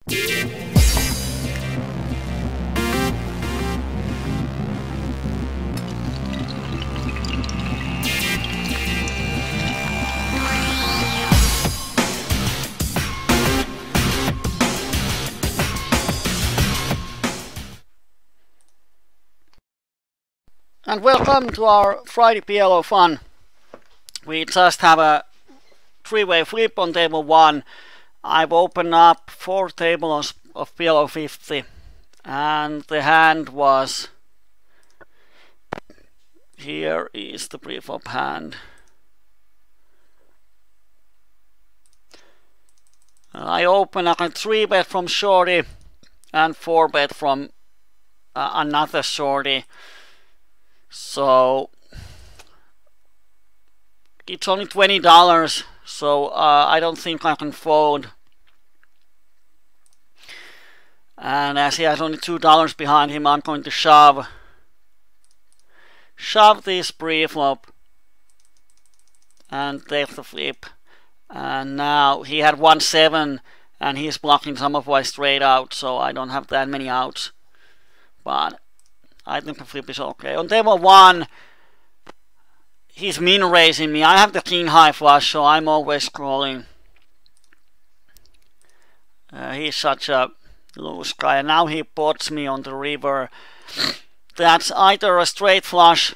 And welcome to our Friday PLO fun. We just have a three-way flip on table 1. I've opened up 4 tables of PLO50 and the hand was, here is the pre-flop hand. I open a 3-bet from shorty and 4-bet from another shorty. So it's only $20, so I don't think I can fold. And as he has only $2 behind him, I'm going to shove this pre-flop and take the flip. And now he had 1-7 and he's blocking some of my straight out, so I don't have that many outs. But I think the flip is okay. On table 1, he's min raising me. I have the king high flush, so I'm always calling. He's such a loose guy. And now he pots me on the river. That's either a straight flush,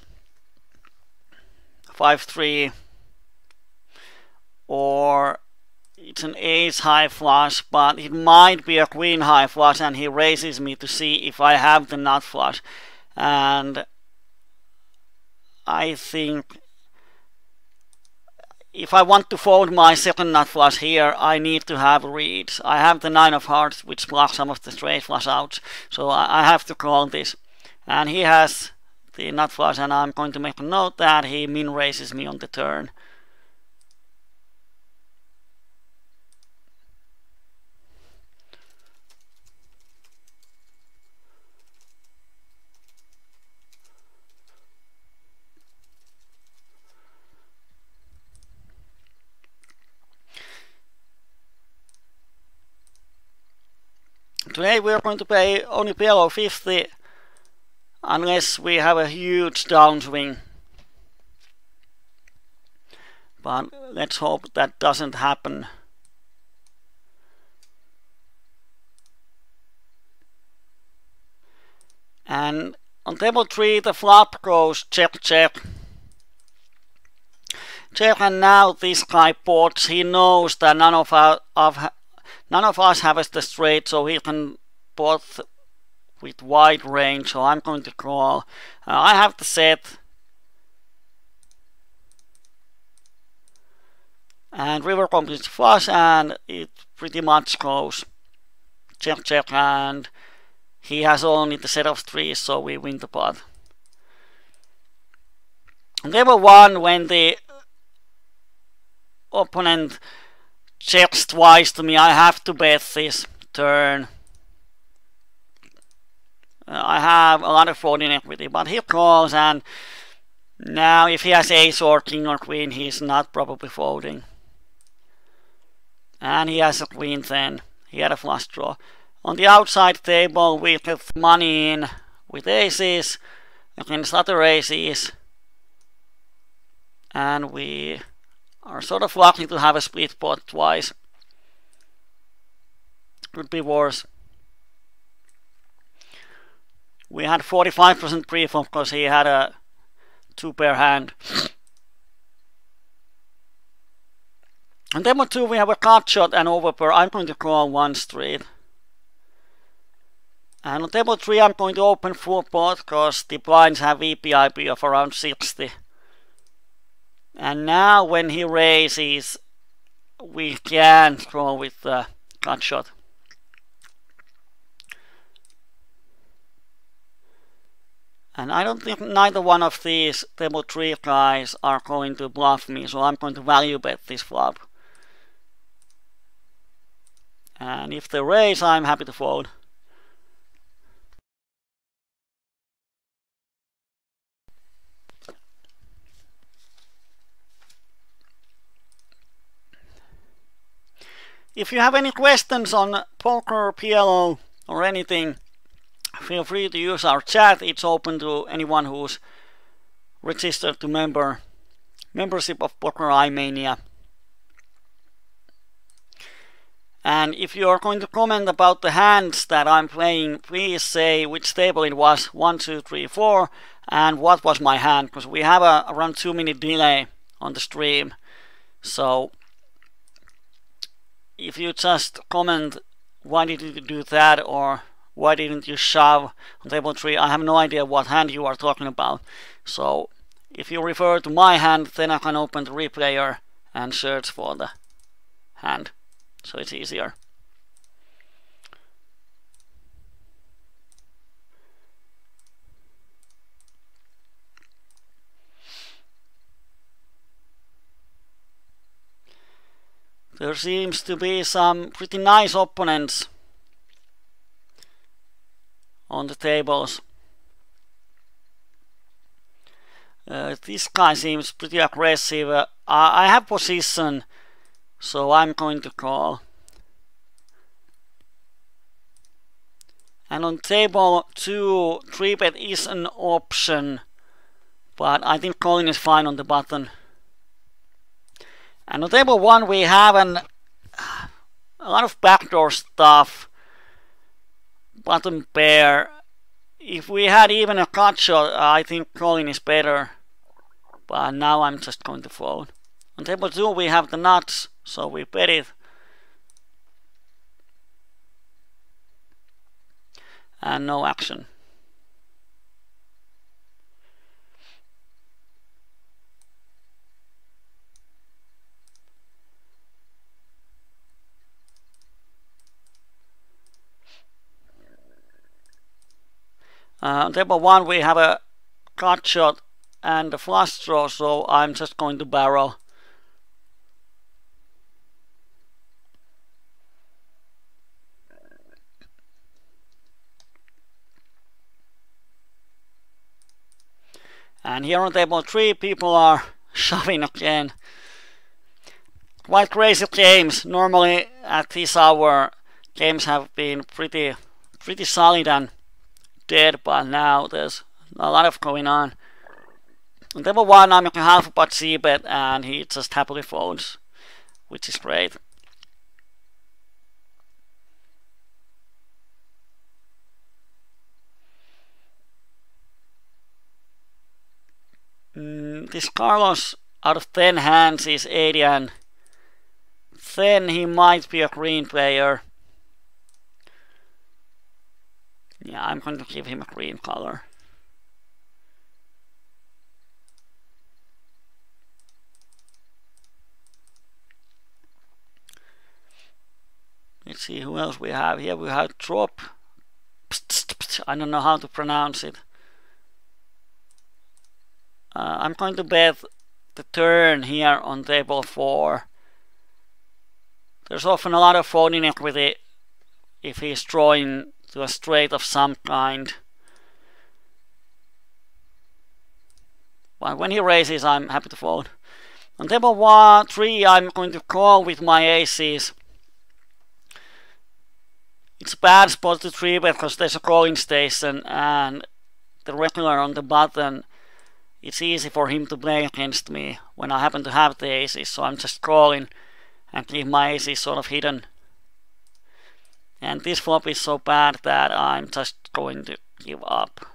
5-3, or it's an ace high flush, but it might be a queen high flush, and he raises me to see if I have the nut flush. And I think if I want to fold my second nut flush here, I need to have reads. I have the 9 of hearts, which blocks some of the straight flush outs, so I have to call this. And he has the nut flush, and I'm going to make a note that he min raises me on the turn. Today we are going to play only PLO50 unless we have a huge downswing. But let's hope that doesn't happen. And on table 3 the flop goes check check. Check, and now this guy pots. He knows that none of us have the straight, so he can pot with wide range, so I'm going to call. I have the set. And river completes flush, and it pretty much goes check check, and he has only the set of 3s, so we win the pot. On table 1, when the opponent checks twice to me, I have to bet this turn. I have a lot of folding equity, but he calls, and now if he has ace or king or queen, he's not probably folding. And he has a queen then. He had a flush draw. On the outside table, we get money in with aces against other aces. And we are sort of lucky to have a split pot twice. Could be worse. We had 45% pre-flop because he had a 2-pair hand. On table 2 we have a cut shot and overpair. I'm going to call 1 straight. And on table 3 I'm going to open full pot because the blinds have VPIP of around 60. And now when he raises, we can't go with the cut shot. And I don't think neither one of these table 3 guys are going to bluff me, so I'm going to value bet this flop. And if they raise, I'm happy to fold. If you have any questions on poker, PLO, or anything, feel free to use our chat. It's open to anyone who's registered to membership of Poker iMania. And if you are going to comment about the hands that I'm playing, please say which table it was, 1, 2, 3, 4, and what was my hand, because we have a around 2-minute delay on the stream. So if you just comment why did you do that, or why didn't you shove on table 3, I have no idea what hand you are talking about. So if you refer to my hand, then I can open the replayer and search for the hand, so it's easier. There seems to be some pretty nice opponents on the tables. This guy seems pretty aggressive. I have position, so I'm going to call. And on table 2, 3-bet is an option, but I think calling is fine on the button. And on table 1 we have a lot of backdoor stuff. Bottom pair. If we had even a cut shot, I think calling is better. But now I'm just going to fold. On table 2 we have the nuts, so we bet it. And no action. On table 1 we have a cut shot and a flush draw, so I'm just going to barrel. And here on table 3 people are shoving again. Quite crazy games. Normally at this hour games have been pretty solid and dead, but now there's a lot of going on. On table 1 I'm making half a pot c-bet and he just happily folds, which is great. This Carlos out of 10 hands is 80, and then he might be a green player. Yeah, I'm going to give him a green color. Let's see who else we have here. We have drop. I don't know how to pronounce it. I'm going to bet the turn here on table 4. There's often a lot of folding equity if he's drawing to a straight of some kind. But when he raises, I'm happy to fold. On table 3, I'm going to call with my aces. It's a bad spot to 3-bet because there's a calling station and the regular on the button. It's easy for him to play against me when I happen to have the aces, so I'm just calling and keep my aces sort of hidden. And this flop is so bad that I'm just going to give up.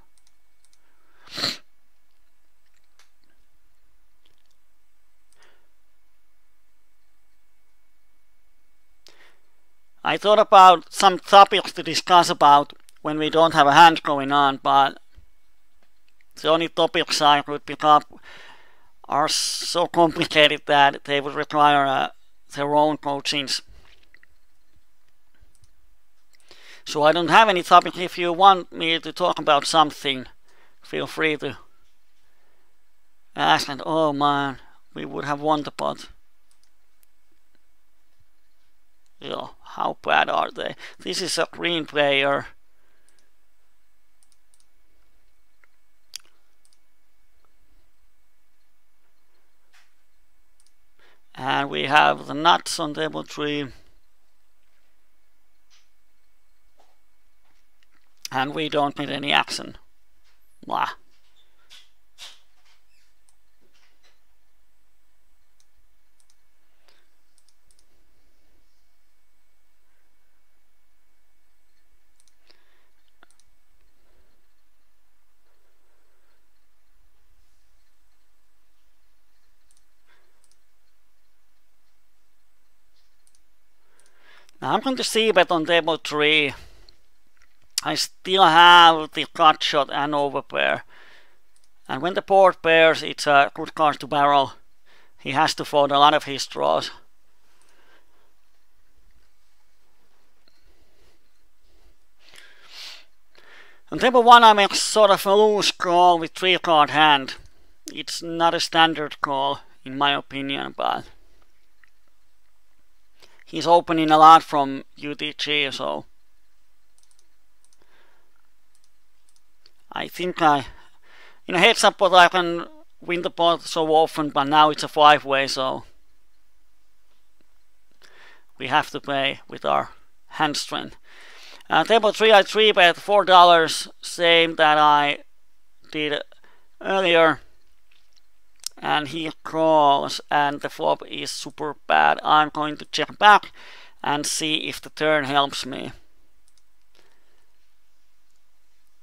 I thought about some topics to discuss about when we don't have a hand going on, but the only topics I could pick up are so complicated that they would require their own coachings. So I don't have any topic. If you want me to talk about something, feel free to ask. And oh man, we would have won the pot. Yo, how bad are they? This is a green player. And we have the nuts on table 3. and we don't get any action. Blah. Now I'm going to see bet on table 3. I still have the cut shot and overpair. And when the board pairs, it's a good card to barrel. He has to fold a lot of his draws. On table 1 I make sort of a loose call with 3 card hand. It's not a standard call in my opinion, but he's opening a lot from UTG, so I think in a heads up pot I can win the pot so often, but now it's a 5-way, so we have to play with our hand strength. Table 3 I 3-bet $4, same that I did earlier, and he calls and the flop is super bad. I'm going to check back and see if the turn helps me.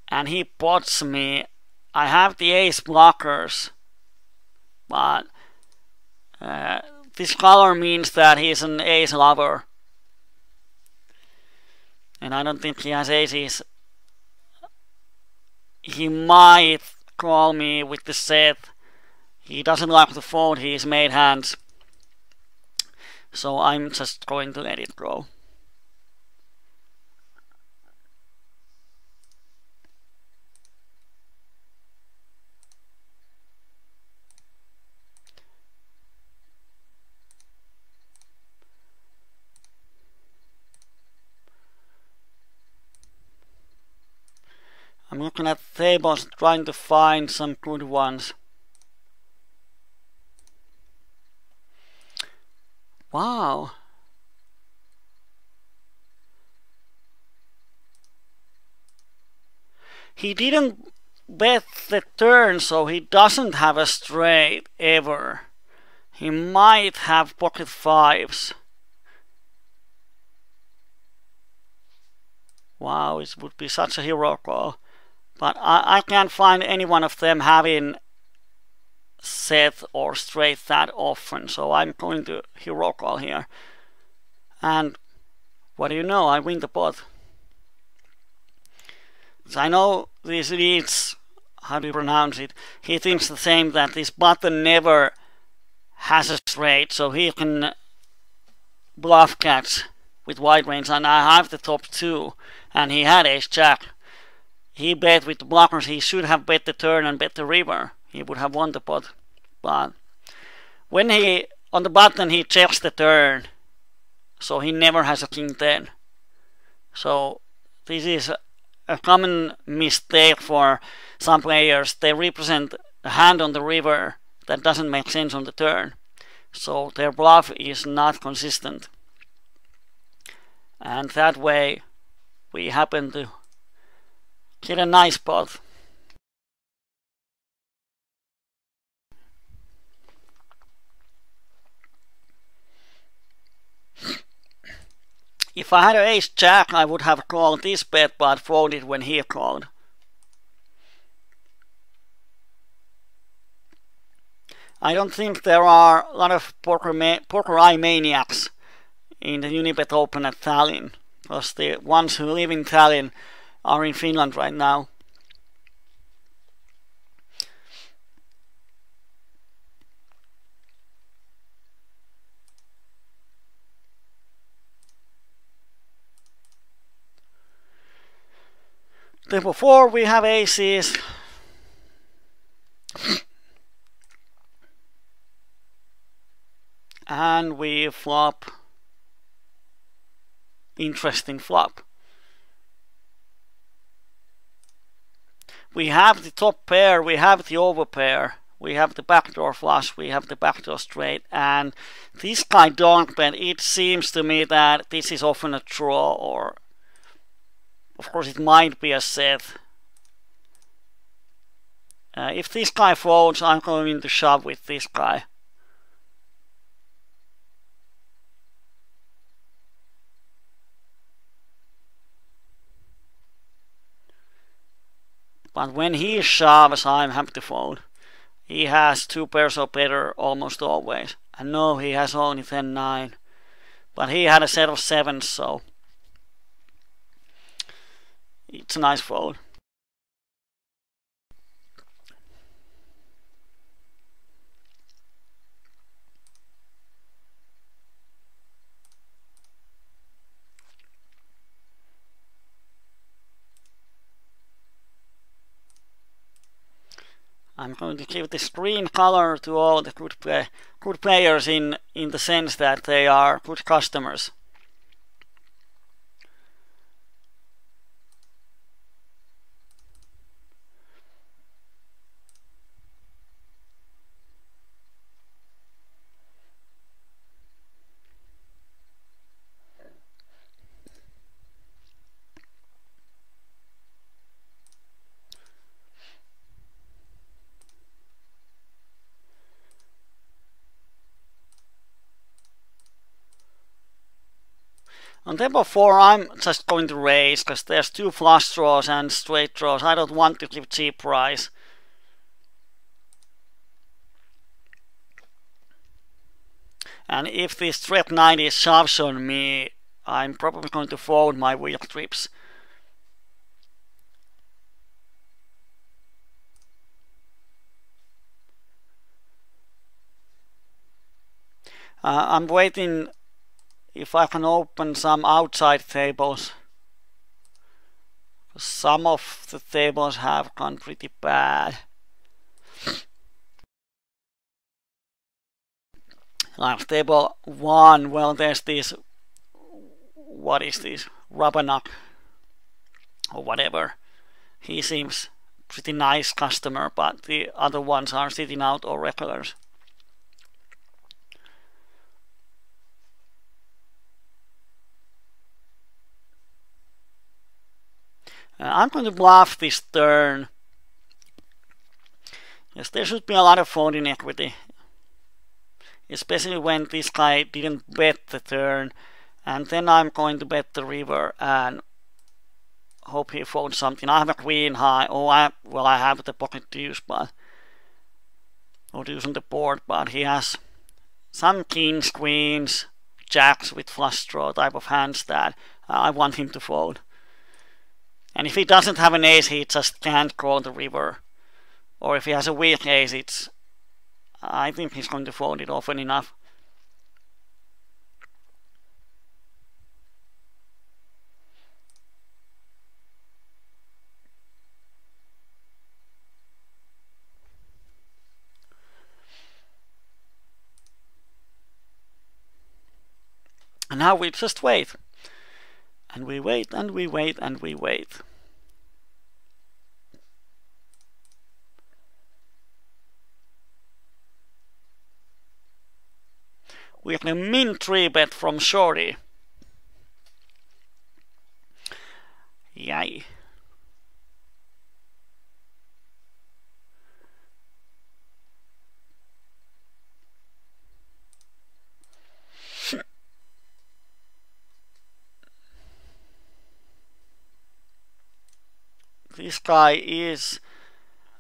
And he pots me. I have the ace blockers, but this color means that he's an ace lover. And I don't think he has aces. He might call me with the set. He doesn't like to fold his made hands. So I'm just going to let it go. I'm looking at tables trying to find some good ones. Wow. He didn't bet the turn, so he doesn't have a straight ever. He might have pocket 5s. Wow, it would be such a hero call. But I can't find any one of them having set or straight that often, so I'm going to hero call here. And what do you know, I win the pot. So I know this leads, how do you pronounce it? He thinks the same, that this button never has a straight, so he can bluff catch with wide range, and I have the top 2, and he had ace jack. He bet with the blockers. He should have bet the turn and bet the river. He would have won the pot. But when he, on the button, he checks the turn, so he never has a king 10. So this is a common mistake for some players. They represent a hand on the river that doesn't make sense on the turn. So their bluff is not consistent. And that way we happen to get a nice pot. If I had an ace jack, I would have called this bet, but folded when he called. I don't think there are a lot of poker eye maniacs in the Unibet Open at Tallinn, because the ones who live in Tallinn are in Finland right now. Table 4 we have aces. And we flop. Interesting flop. We have the top pair, we have the overpair, we have the backdoor flush, we have the backdoor straight, and this guy donk bet, it seems to me that this is often a draw, or Of course, it might be a set. If this guy folds, I'm going to shove with this guy. But when he shoves, I'm happy to fold. He has 2 pairs or better almost always. And no, he has only 10-9. But he had a set of 7s, so it's a nice fold. I'm going to give this green color to all the good players in the sense that they are good customers. On table 4, I'm just going to raise, because there's 2 flush draws and straight draws. I don't want to give cheap price. And if this threat 90 shoves on me, I'm probably going to fold my wheel trips. I'm waiting if I can open some outside tables. Some of the tables have gone pretty bad. Like table 1, well, there's this, what is this, Rabanak or whatever. He seems pretty nice customer, but the other ones are sitting out or regulars. I'm going to bluff this turn. Yes, there should be a lot of folding equity. Especially when this guy didn't bet the turn. And then I'm going to bet the river and hope he folds something. I have a queen high. Oh, I have the pocket deuce, but or deuce on the board, but he has some kings, queens, jacks with flush draw type of hands that I want him to fold. And if he doesn't have an ace, he just can't call the river. Or if he has a weak ace, I think he's going to fold it often enough. And now we just wait. And we wait, and we wait, and we wait. We have a min 3 bet from Shorty. Yay. This guy is...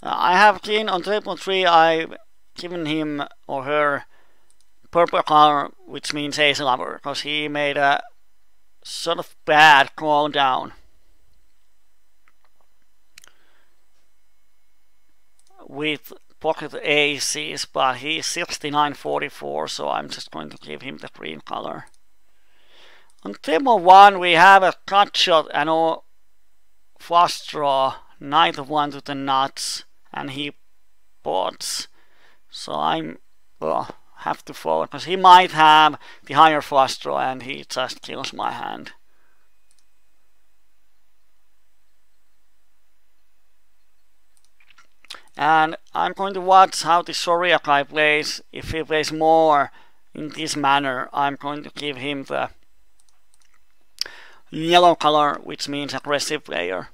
I have seen on table 3, I've given him or her purple color, which means ace lover, because he made a sort of bad call down. With pocket aces, but he's 69.44, so I'm just going to give him the green color. On table 1, we have a cut shot and all flush draw, knight of 1 to the nuts, and he pots. So I'm have to fold, because he might have the higher flush draw and he just kills my hand. And I'm going to watch how the Soria guy plays. If he plays more in this manner, I'm going to give him the yellow color, which means aggressive player.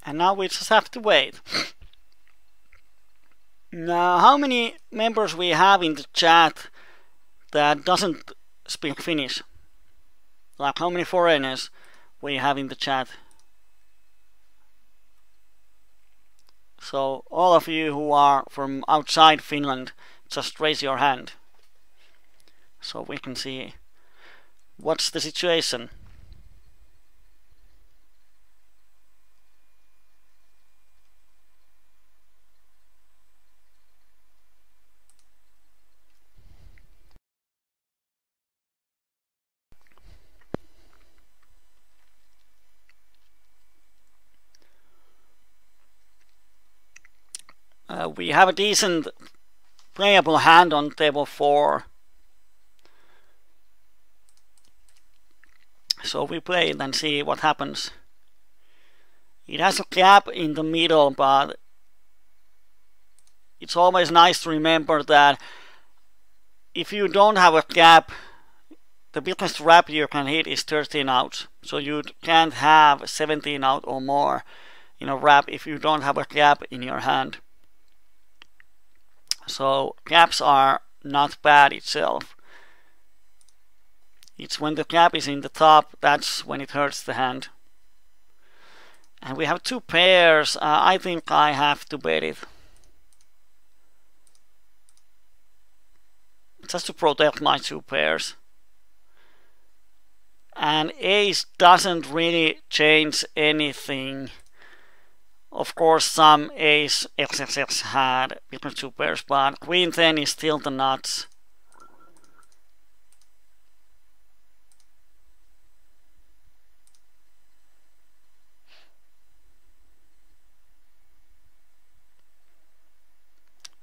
And now we just have to wait. Now, how many members we have in the chat that doesn't speak Finnish? Like how many foreigners we have in the chat? So all of you who are from outside Finland, just raise your hand so we can see what's the situation. We have a decent playable hand on table 4. So we play it and see what happens. It has a gap in the middle, but it's always nice to remember that if you don't have a gap, the biggest wrap you can hit is 13 outs. So you can't have 17 out or more in a wrap if you don't have a gap in your hand. So gaps are not bad itself. It's when the gap is in the top, that's when it hurts the hand. And we have 2 pairs. I think I have to bet it. Just to protect my 2 pairs. And ace doesn't really change anything. Of course, some ace XXX had bigger 2 pairs, but queen 10 is still the nuts.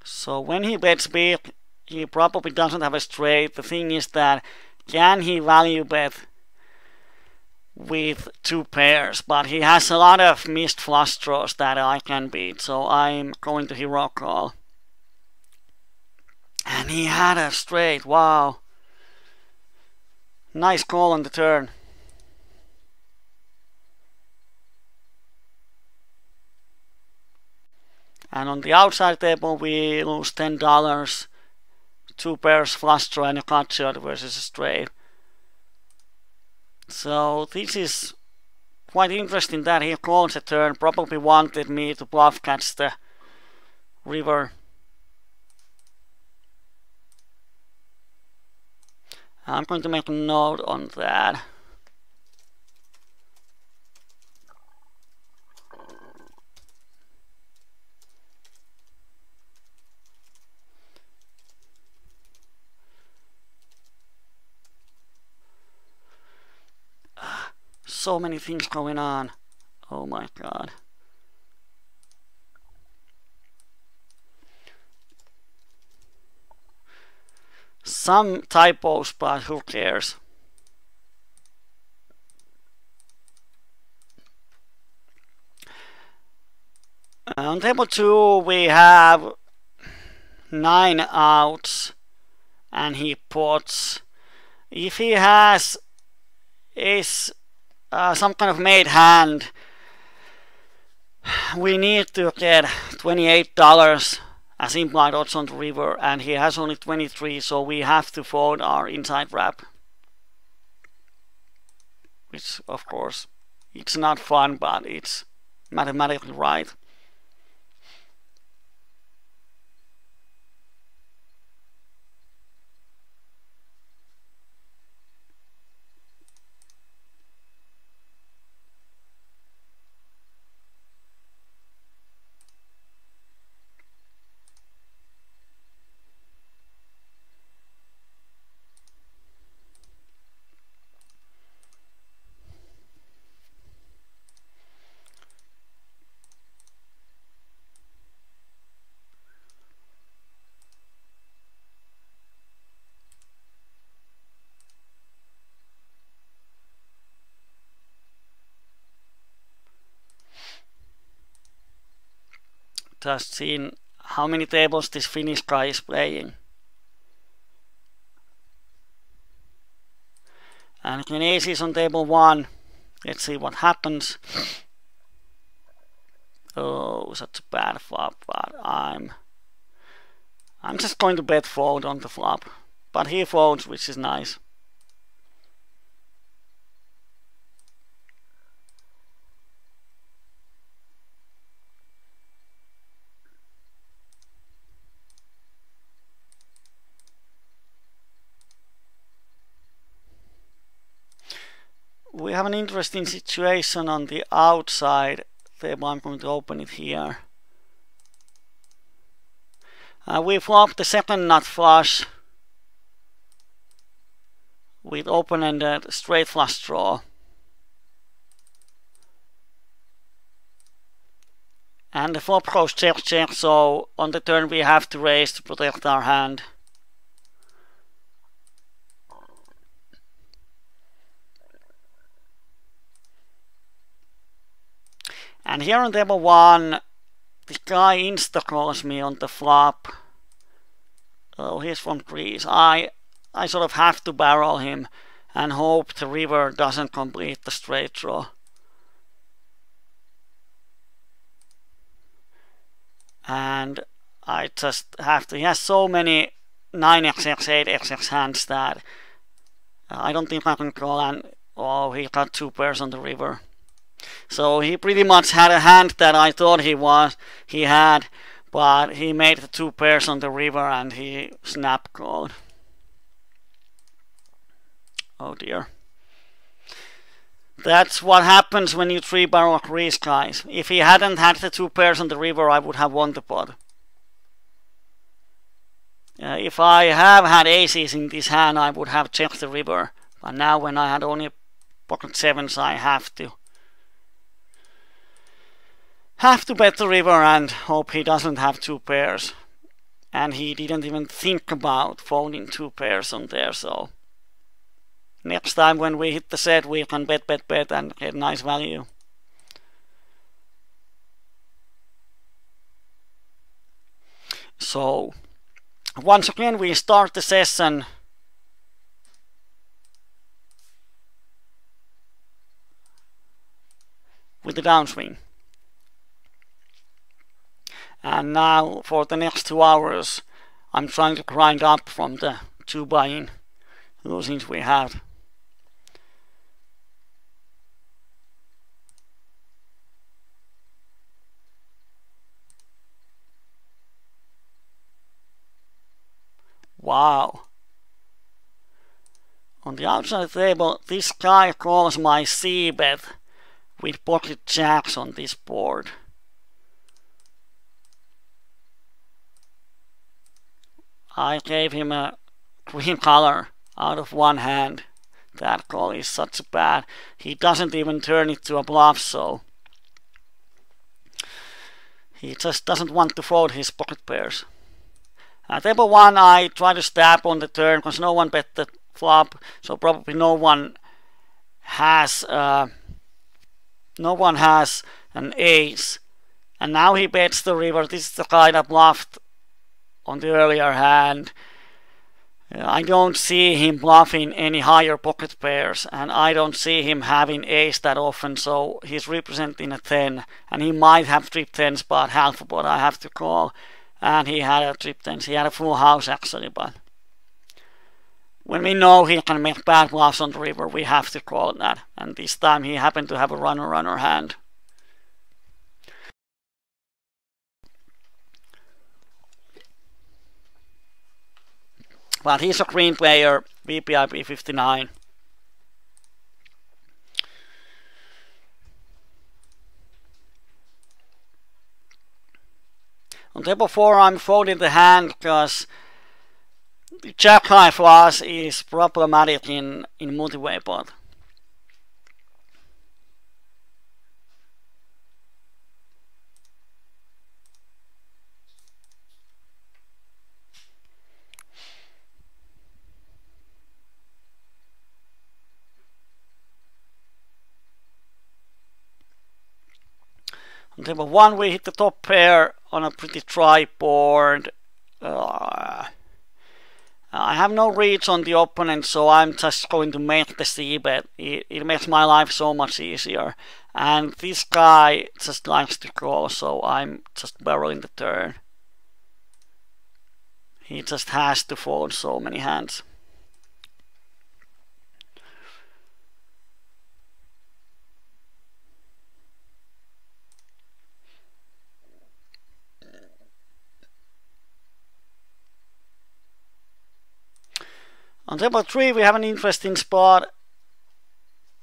So when he bets big, he probably doesn't have a straight. The thing is that can he value bet with 2 pairs? But he has a lot of missed flush draws that I can beat, so I'm going to hero call. And he had a straight, wow. Nice call on the turn. And on the outside table we lose $10. 2 pairs flush draw and a cut shot versus a straight. So this is quite interesting that he calls a turn. Probably wanted me to bluff catch the river. I'm going to make a note on that. So many things going on. Oh my god. Some typos, but who cares? On table 2 we have 9 outs and he pots. If he has some kind of made hand, we need to get $28 as implied odds on the river, and he has only 23, so we have to fold our inside wrap. Which, of course, it's not fun, but it's mathematically right. just seen how many tables this Finnish guy is playing. And again, ace is on table 1. Let's see what happens. Oh, such a bad flop, but I'm just going to bet fold on the flop. But he folds, which is nice. We have an interesting situation on the outside table. I'm going to open it here. We flop the second nut flush with open-ended straight flush draw. And the flop goes check check, so on the turn we have to raise to protect our hand. And here on table 1, this guy insta-calls me on the flop. Oh, he's from Greece. I sort of have to barrel him and hope the river doesn't complete the straight draw. And I just have to. He has so many 9xx, 8xx hands that I don't think I can call. And oh, he got 2 pairs on the river. So he pretty much had a hand that I thought he had, but he made the 2 pairs on the river and he snap called. Oh dear. That's what happens when you 3-barrel Greece, guys. If he hadn't had the 2 pairs on the river, I would have won the pot. If I have had aces in this hand, I would have checked the river. But now when I had only pocket 7s, I have to bet the river and hope he doesn't have 2 pairs. And he didn't even think about folding 2 pairs on there, so next time when we hit the set, we can bet and get nice value. So once again we start the session with the downswing. And now for the next 2 hours I'm trying to grind up from the 2 buy-in losings we have. Wow. On the outside of the table, this guy calls my c-bet with pocket jacks on this board. I gave him a green color out of 1 hand. That call is such bad. He doesn't even turn it to a bluff, so he just doesn't want to fold his pocket pairs. At table 1, I try to stab on the turn because no one bet the flop, so probably no one has an ace. And now he bets the river. This is the guy that bluffed on the earlier hand. I don't see him bluffing any higher pocket pairs, and I don't see him having ace that often, so he's representing a 10, and he might have trip 10s, but half of what I have to call. And he had a trip 10s. He had a full house actually, but when we know he can make bad bluffs on the river, we have to call that. And this time he happened to have a runner hand. But he's a green player, VPIP 59. On table 4, I'm folding the hand because the jack high flush is problematic in multi-way pot. On table 1, we hit the top pair on a pretty dry board. I have no reach on the opponent, so I'm just going to make the c-bet. It makes my life so much easier. And this guy just likes to call, so I'm just barreling the turn. He just has to fold so many hands. On table 3 we have an interesting spot.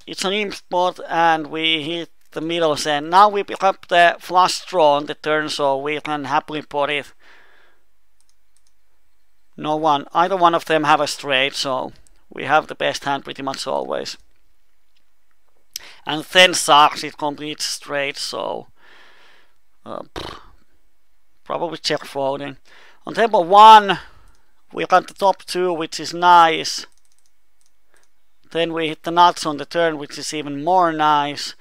It's an imp spot and we hit the middle end. Now we pick up the flush draw on the turn, so we can happily pot it. Either one of them have a straight, so we have the best hand pretty much always. And then sucks, it completes straight, so probably check folding. On table 1 we got the top 2, which is nice. Then we hit the nuts on the turn, which is even more nice.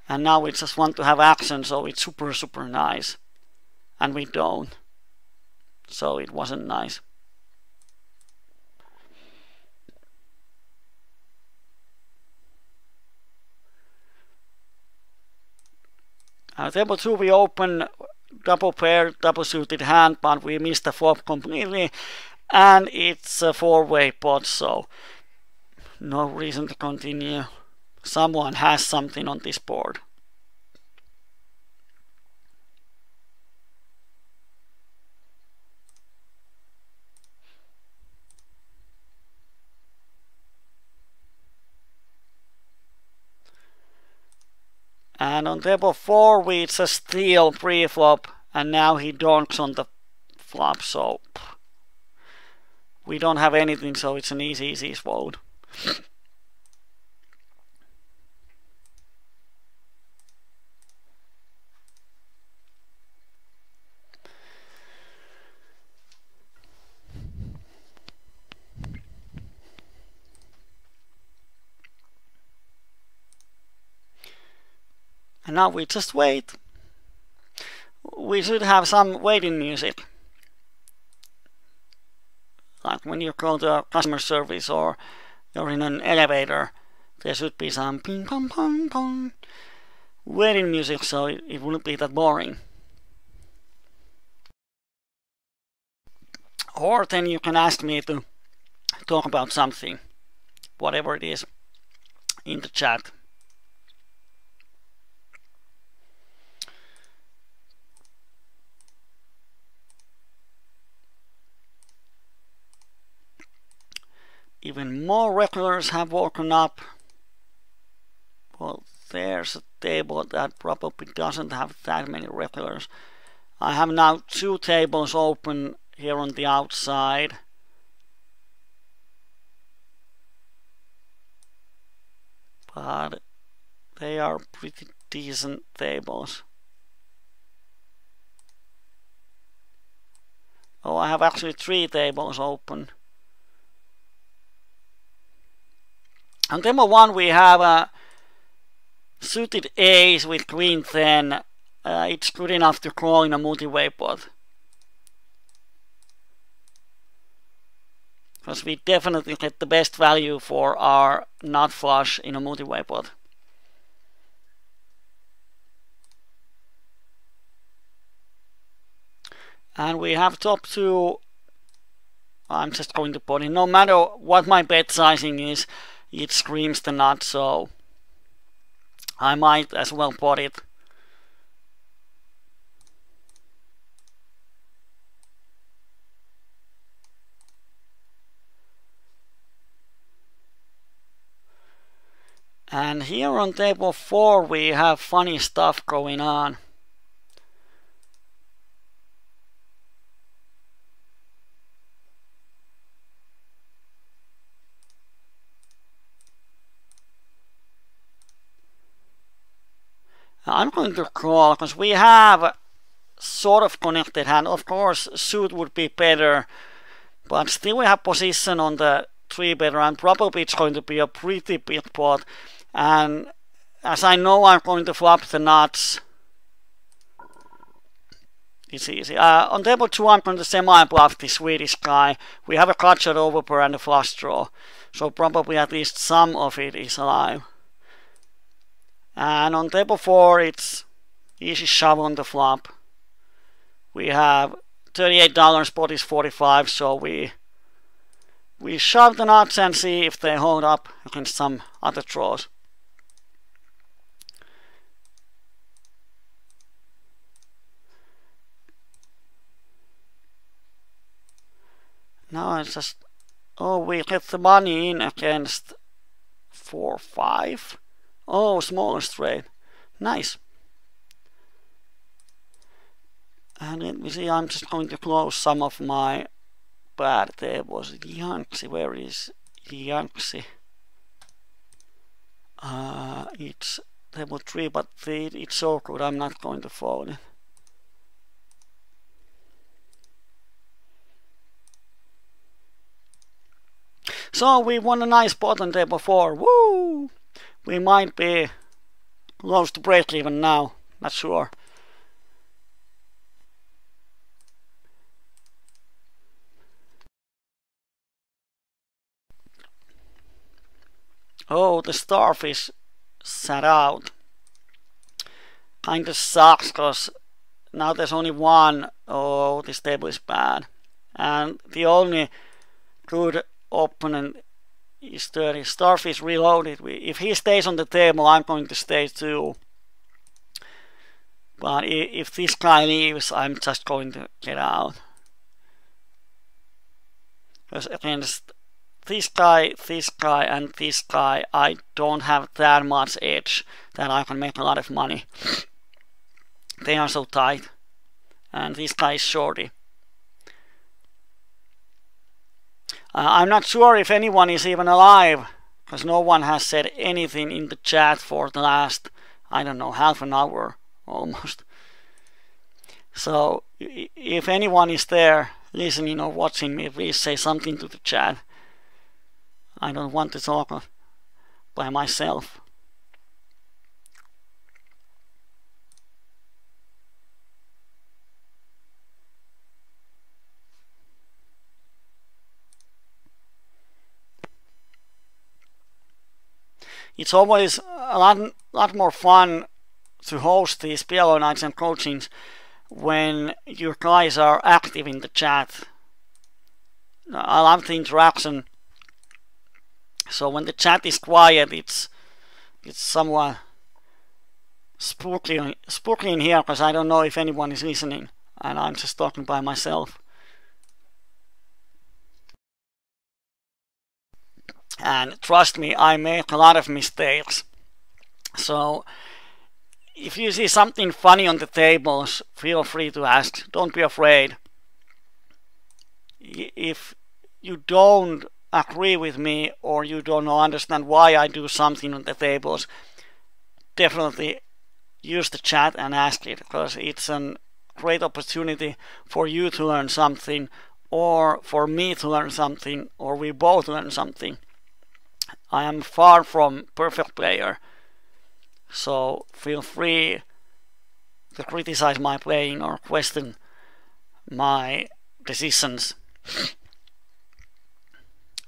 And now we just want to have action, so it's super nice. And we don't. So it wasn't nice. Table 2 we open double pair, double suited hand, but we missed the flop completely. And it's a 4-way pot, so no reason to continue. Someone has something on this board. And on table 4 we just steal pre-flop, and now he donks on the flop, so we don't have anything, so it's an easy fold. And now we just wait. We should have some waiting music. Like when you go to a customer service or you're in an elevator, there should be some ping pong pong pong waiting music, so it wouldn't be that boring. Or then you can ask me to talk about something, whatever it is, in the chat. Even more regulars have woken up. Well, there's a table that probably doesn't have that many regulars. I have now 2 tables open here on the outside. But they are pretty decent tables. Oh, I have actually 3 tables open. On table 1 we have a suited ace with queen 10. It's good enough to call in a multi-way pot. Because we definitely get the best value for our nut flush in a multi-way pot. And we have top 2. I'm just going to pot in. No matter what my bet sizing is, it screams the nut, so I might as well pot it. And here on table 4 we have funny stuff going on. I'm going to call because we have sort of connected hand. Of course, suit would be better, but still we have position on the 3-better, and probably it's going to be a pretty big pot. And as I know I'm going to flop the nuts, it's easy. On table 2 I'm going to semi-bluff the Swedish guy. We have a cut shot overpair and a flush draw, so probably at least some of it is alive. And on table 4 it's easy shove on the flop. We have $38, pot is 45, so we shove the nuts and see if they hold up against some other draws. Now it's just, oh, we get the money in against 4-5. Oh, smaller straight. Nice. And let me see, I'm just going to close some of my bad tables. Yanksi, where is Yanksi? It's table 3, but it's so good, I'm not going to fold it. So we won a nice pot on table 4. Woo! We might be close to break even now, not sure. Oh, the starfish sat out. Kinda sucks, cause now there's only one. Oh, this table is bad. And the only good opponent is 30. Starfish reloaded. If he stays on the table, I'm going to stay too. But if this guy leaves, I'm just going to get out. Because against this guy, and this guy, I don't have that much edge that I can make a lot of money. They are so tight. And this guy is shorty. I'm not sure if anyone is even alive, because no one has said anything in the chat for the last, I don't know, half an hour almost. So if anyone is there listening or watching me, please say something to the chat. I don't want to talk by myself. It's always a lot more fun to host these PLO nights and coachings when your guys are active in the chat. I love the interaction. So when the chat is quiet, it's somewhat spooky in here, because I don't know if anyone is listening and I'm just talking by myself. And trust me, I make a lot of mistakes. So if you see something funny on the tables, feel free to ask. Don't be afraid. If you don't agree with me or you don't understand why I do something on the tables, definitely use the chat and ask it, because it's a great opportunity for you to learn something, or for me to learn something, or we both learn something. I am far from perfect player, so feel free to criticize my playing or question my decisions.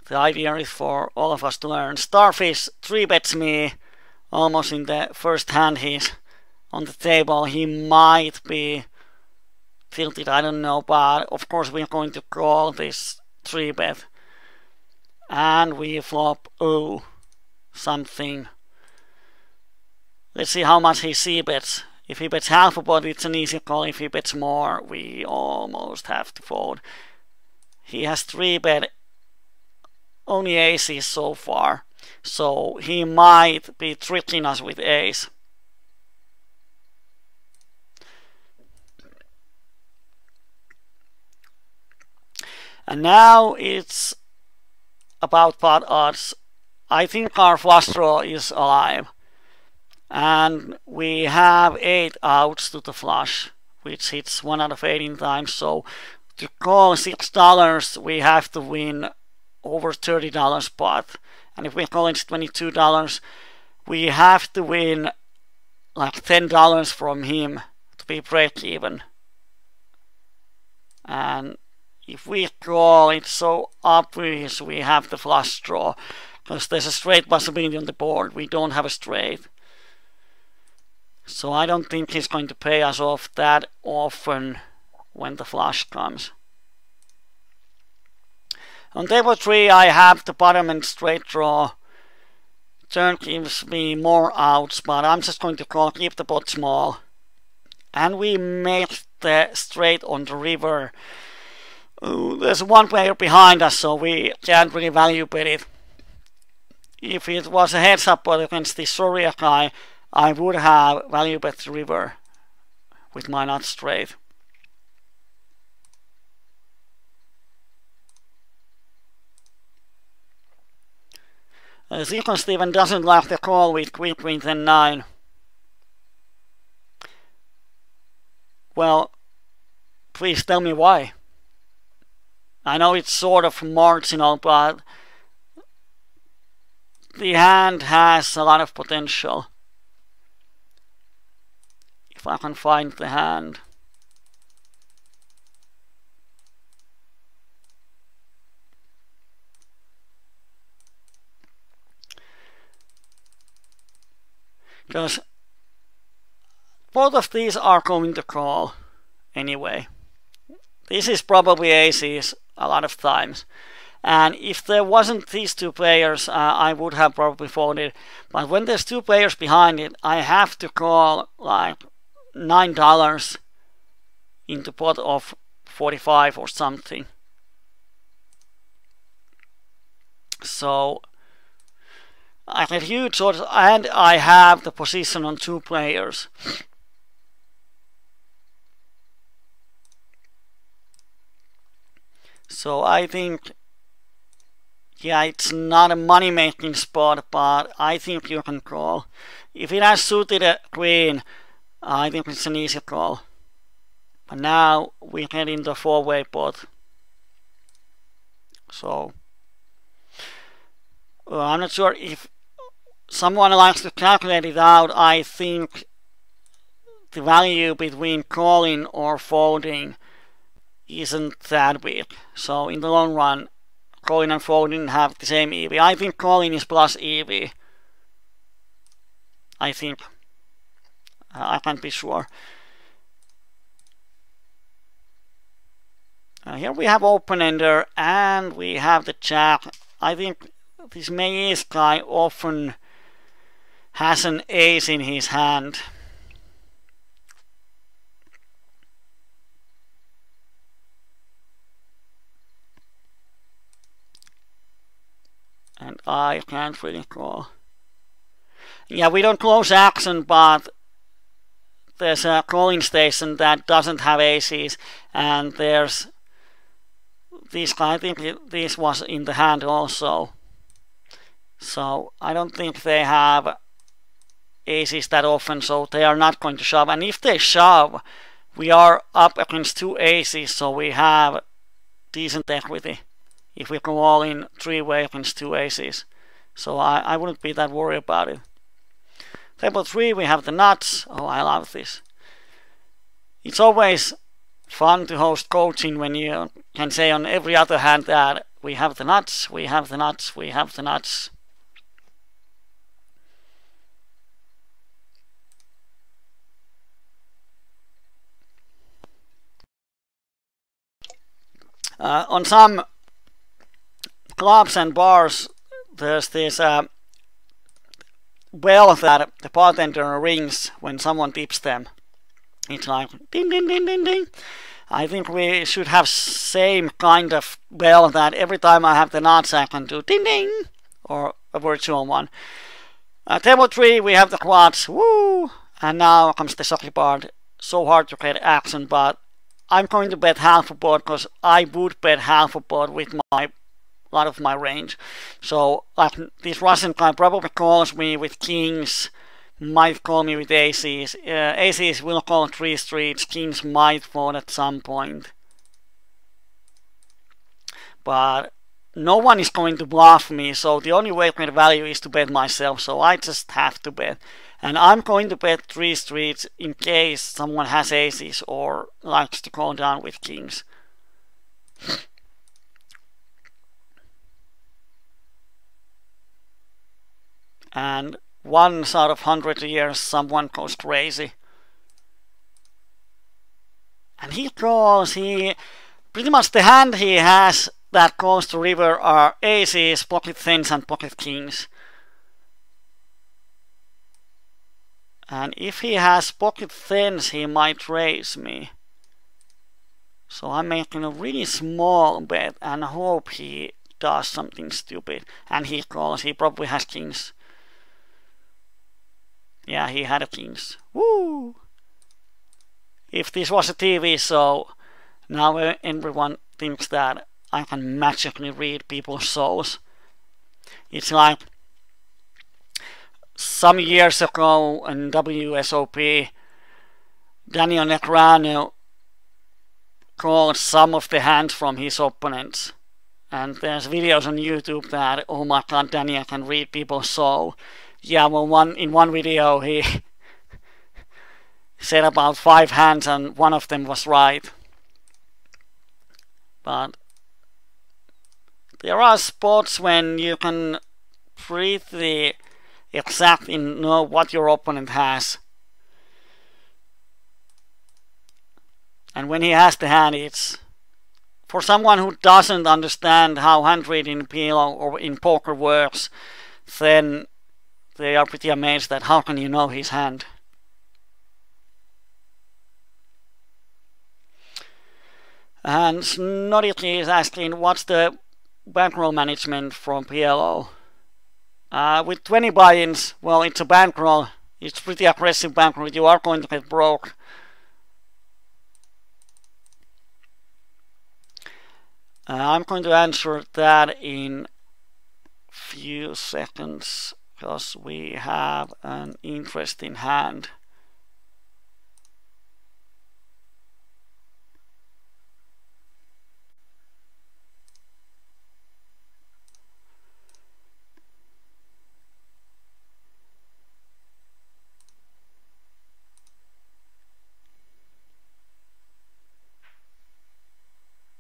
The idea is for all of us to learn. Starfish 3-bets me almost in the first hand. He's on the table. He might be tilted, I don't know, but of course we're going to call this 3-bet. And we flop something. Let's see how much he c-bets. If he bets half a pot, it's an easy call. If he bets more, we almost have to fold. He has 3-bet only aces so far, so he might be tricking us with ace. And now it's about pot odds. I think our flush draw is alive, and we have 8 outs to the flush, which hits 1 out of 18 times. So to call $6, we have to win over $30 pot, and if we call it $22, we have to win like $10 from him to be break even. And if we call, it's so obvious we have the flush draw, because there's a straight possibility on the board. We don't have a straight. So I don't think he's going to pay us off that often when the flush comes. On table 3 I have the bottom and straight draw. Turn gives me more outs, but I'm just going to call, keep the pot small. And we make the straight on the river. Ooh, there's one player behind us, so we can't really value bet it. If it was a heads up pot against the Soria guy, I would have value bet the river with my nut straight. Sequence Steven doesn't like the call with queen 10-9. Well, please tell me why. I know it's sort of marginal, but the hand has a lot of potential. If I can find the hand. Because both of these are going to call anyway. This is probably aces a lot of times. And if there wasn't these two players, I would have probably folded. But when there's two players behind it, I have to call like $9 into pot of 45 or something. So I get huge odds, and I have the position on two players. So I think, yeah, it's not a money-making spot, but I think you can call. If it has suited a queen, I think it's an easy call. But now we get into a four-way pot. So I'm not sure if someone likes to calculate it out. I think the value between calling or folding isn't that big. So in the long run, calling and folding have the same EV. I think calling is plus EV. I think. I can't be sure. Here we have open-ender and we have the jack. I think this Maze guy often has an ace in his hand. And I can't really call. Yeah, we don't close action, but there's a calling station that doesn't have aces, and there's this guy. I think this was in the hand also. So I don't think they have aces that often, so they are not going to shove. And if they shove, we are up against two aces, so we have decent equity if we go all in three-way against two aces. So I wouldn't be that worried about it. Table 3, we have the nuts. Oh, I love this. It's always fun to host coaching when you can say on every other hand that we have the nuts, we have the nuts, we have the nuts. On some clubs and bars, there's this bell that the bartender rings when someone tips them. It's like ding ding ding ding ding. I think we should have same kind of bell that every time I have the nuts I can do ding ding, or a virtual one. Table 3, we have the quads. Woo! And now comes the sucky part. So hard to get action, but I'm going to bet half a pot because I would bet half a pot with my lot of my range. So like this Russian guy probably calls me with kings, might call me with aces. Aces will call 3 streets, kings might fold at some point. But no one is going to bluff me, so the only way to get value is to bet myself, so I just have to bet. And I'm going to bet 3 streets in case someone has aces or likes to call down with kings. And once out of 100 years someone goes crazy. And he calls, pretty much the hand he has that goes to river are aces, pocket tens and pocket kings. And if he has pocket tens, he might raise me. So I'm making a really small bet and hope he does something stupid. And he calls, he probably has kings. Yeah, he had a kings. Woo! If this was a TV show, now everyone thinks that I can magically read people's souls. It's like some years ago in WSOP, Daniel Negreanu called some of the hands from his opponents. And there's videos on YouTube that, oh my god, Daniel can read people's soul. Yeah, well, in one video he said about 5 hands and one of them was right. But there are spots when you can pretty exactly know what your opponent has. And when he has the hand, it's for someone who doesn't understand how hand reading in PLO or in poker works, then they are pretty amazed that how can you know his hand. And Snodity is asking what's the bankroll management from PLO. With 20 buy-ins, well, it's a bankroll. It's pretty aggressive bankroll. You are going to get broke. I'm going to answer that in few seconds because we have an interesting hand.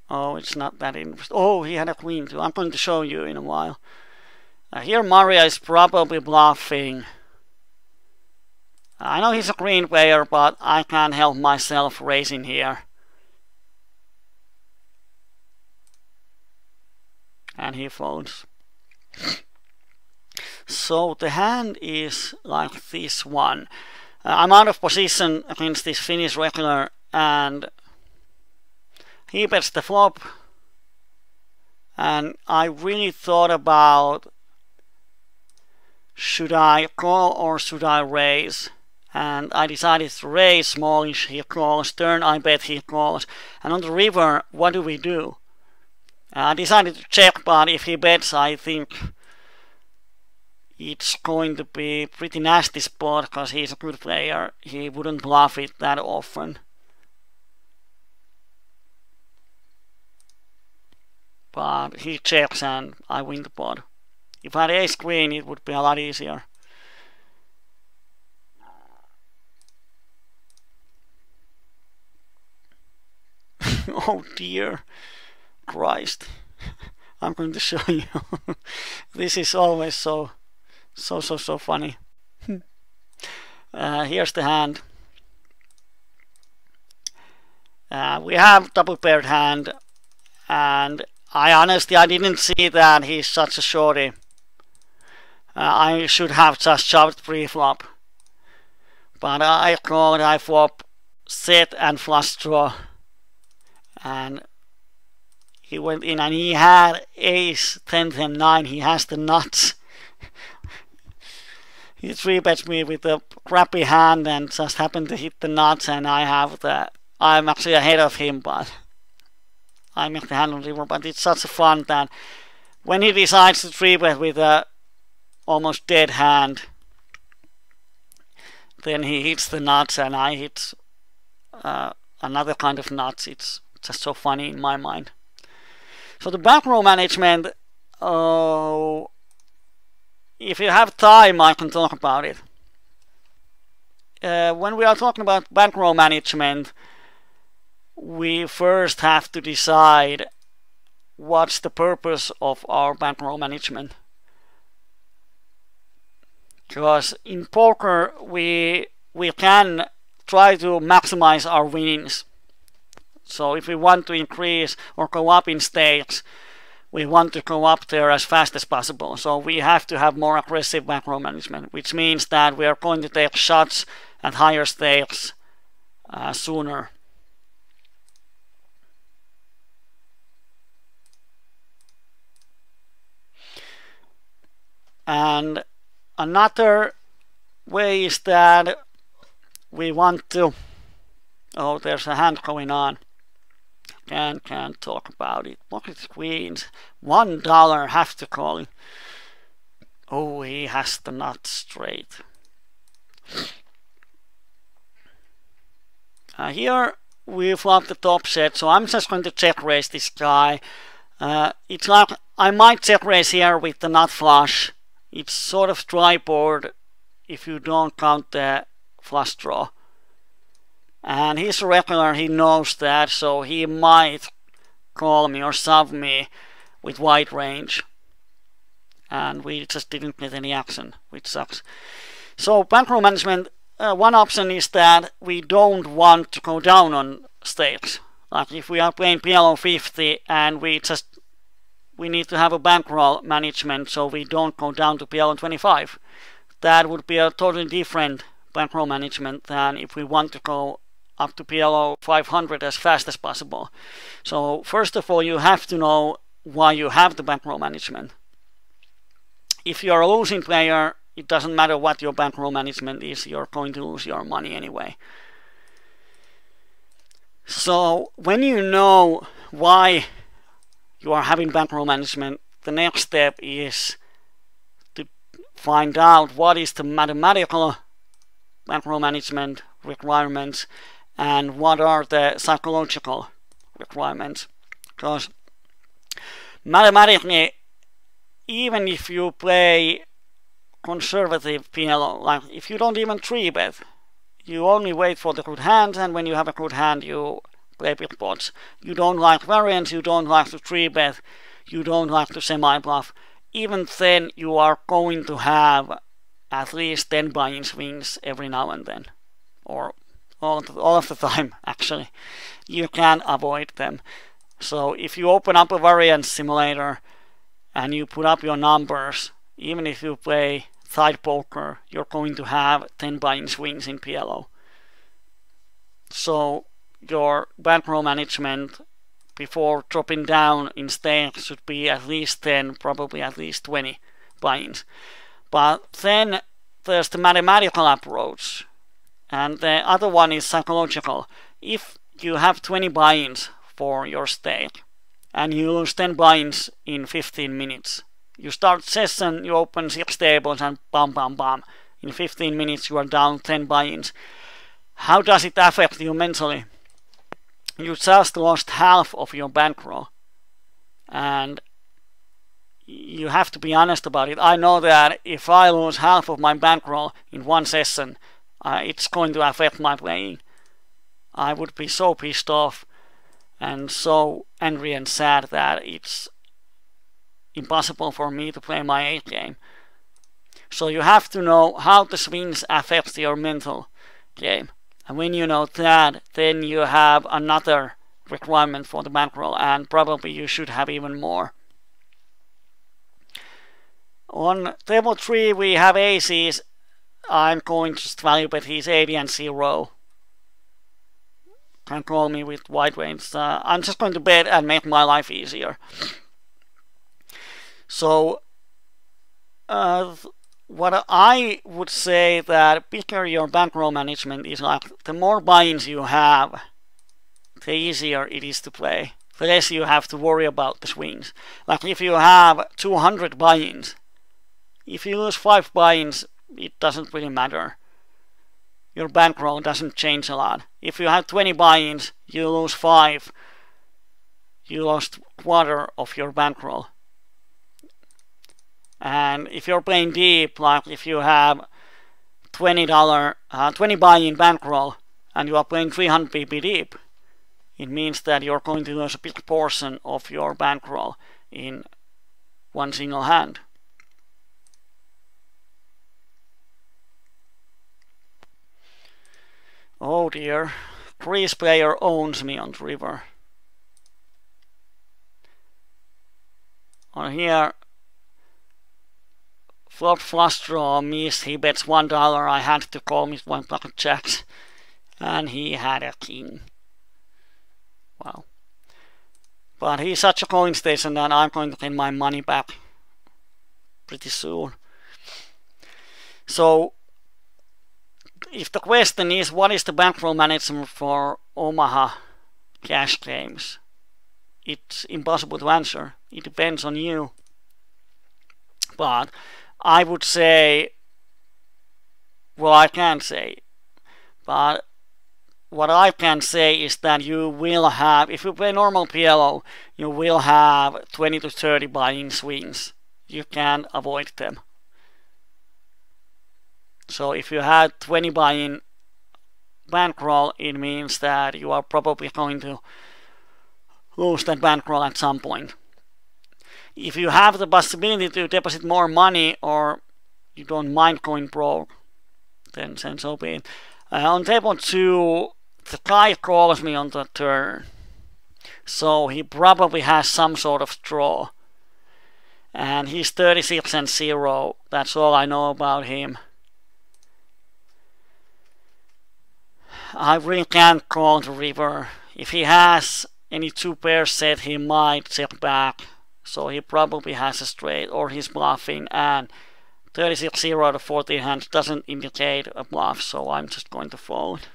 Oh, it's not that interesting. Oh, he had a queen too. I'm going to show you in a while. Here Maria is probably bluffing. I know he's a green player, but I can't help myself raising here. And he folds. So the hand is like this one. I'm out of position against this Finnish regular and he bets the flop, and I really thought about should I call or should I raise, and I decided to raise smallish. He calls, turn I bet he calls, and on the river what do? I decided to check, but if he bets I think it's going to be pretty nasty spot because he's a good player. He wouldn't bluff it that often. But he checks and I win the pot. If I had ace queen, it would be a lot easier. Oh dear Christ. I'm going to show you. This is always so funny. Here's the hand. We have double paired hand, and I didn't see that he's such a shorty. I should have just shoved pre-flop. But I called, I flop, set and flush draw. And he went in and he had ace, 10, 10, 9. He has the nuts. He 3-bets me with a crappy hand and just happened to hit the nuts, and I'm actually ahead of him, but I make the hand on river. But it's such a fun that when he decides to 3-bet with a almost dead hand, then he hits the nuts and I hit another kind of nuts. It's just so funny in my mind. So the bankroll management, if you have time I can talk about it. When we are talking about bankroll management, we first have to decide what's the purpose of our bankroll management. Because in poker we can try to maximize our winnings. So if we want to increase or go up in stakes, we want to go up there as fast as possible. So we have to have more aggressive bankroll management, which means that we are going to take shots at higher stakes sooner. And another way is that we want to... Oh, there's a hand going on. Can't talk about it. Look at the queens. $1, have to call it. Oh, he has the nut straight. Here we flop the top set, so I'm just going to check raise this guy. It's like I might check raise here with the nut flush. It's sort of dry board if you don't count the flush draw. And he's a regular, he knows that, so he might call me or shove me with wide range. And we just didn't get any action, which sucks. So bankroll management, one option is that we don't want to go down on stakes. Like if we are playing PLO50 and we need to have a bankroll management so we don't go down to PLO25. That would be a totally different bankroll management than if we want to go up to PLO500 as fast as possible. So first of all, you have to know why you have the bankroll management. If you're a losing player, it doesn't matter what your bankroll management is, you're going to lose your money anyway. So when you know why you are having bankroll management, the next step is to find out what is the mathematical bankroll management requirements and what are the psychological requirements. Because mathematically, even if you play conservative PLO, like if you don't even 3-bet, you only wait for the good hand, and when you have a good hand you play big pots. You don't like variance, you don't like to 3-bet, you don't like to semi-bluff. Even then you are going to have at least 10 buy-in swings every now and then. Or all of the time, actually. You can avoid them. So if you open up a variance simulator and you put up your numbers, even if you play side poker, you're going to have 10 buy-in swings in PLO. So your bankroll management before dropping down in stakes should be at least 10, probably at least 20 buy-ins. But then there's the mathematical approach, and the other one is psychological. If you have 20 buy-ins for your stake and you lose 10 buy-ins in 15 minutes, you start session, you open 6 tables and bam bam bam, in 15 minutes you are down 10 buy-ins. How does it affect you mentally? You just lost half of your bankroll, and you have to be honest about it. I know that if I lose half of my bankroll in one session, it's going to affect my playing. I would be so pissed off and so angry and sad that it's impossible for me to play my 8 game. So you have to know how the swings affect your mental game. And when you know that, then you have another requirement for the bankroll, and probably you should have even more. On table 3 we have aces. I'm going to just value bet he's 80 and 0. Can't call me with wide range. I'm just going to bet and make my life easier. So what I would say that bigger your bankroll management is, like the more buy-ins you have, the easier it is to play. The less you have to worry about the swings. Like if you have 200 buy-ins, if you lose 5 buy-ins, it doesn't really matter. Your bankroll doesn't change a lot. If you have 20 buy-ins, you lose 5, you lost quarter of your bankroll. And if you're playing deep, like if you have $20 20 buy-in bankroll and you are playing 300 pp deep, it means that you're going to lose a big portion of your bankroll in one single hand. Oh dear, Greece player owns me on the river. On here, flop flush draw missed, he bets $1, I had to call with one pocket jacks, and he had a king. Wow. But he's such a coin station that I'm going to get my money back pretty soon. So, if the question is what is the bankroll management for Omaha cash games, it's impossible to answer. It depends on you. But I would say, well, I can't say, but what I can say is that you will have, if you play normal PLO, you will have 20 to 30 buy-in swings. You can't avoid them. So if you had 20 buy-in bankroll, it means that you are probably going to lose that bankroll at some point. If you have the possibility to deposit more money, or you don't mind going broke, then so be it. On table 2, the guy calls me on the turn, so he probably has some sort of draw, and he's 36 and 0. That's all I know about him. I really can't call the river. If he has any 2 pairs set, he might check back, so he probably has a straight, or he's bluffing, and 36-0 to 14 hands doesn't indicate a bluff, so I'm just going to fold.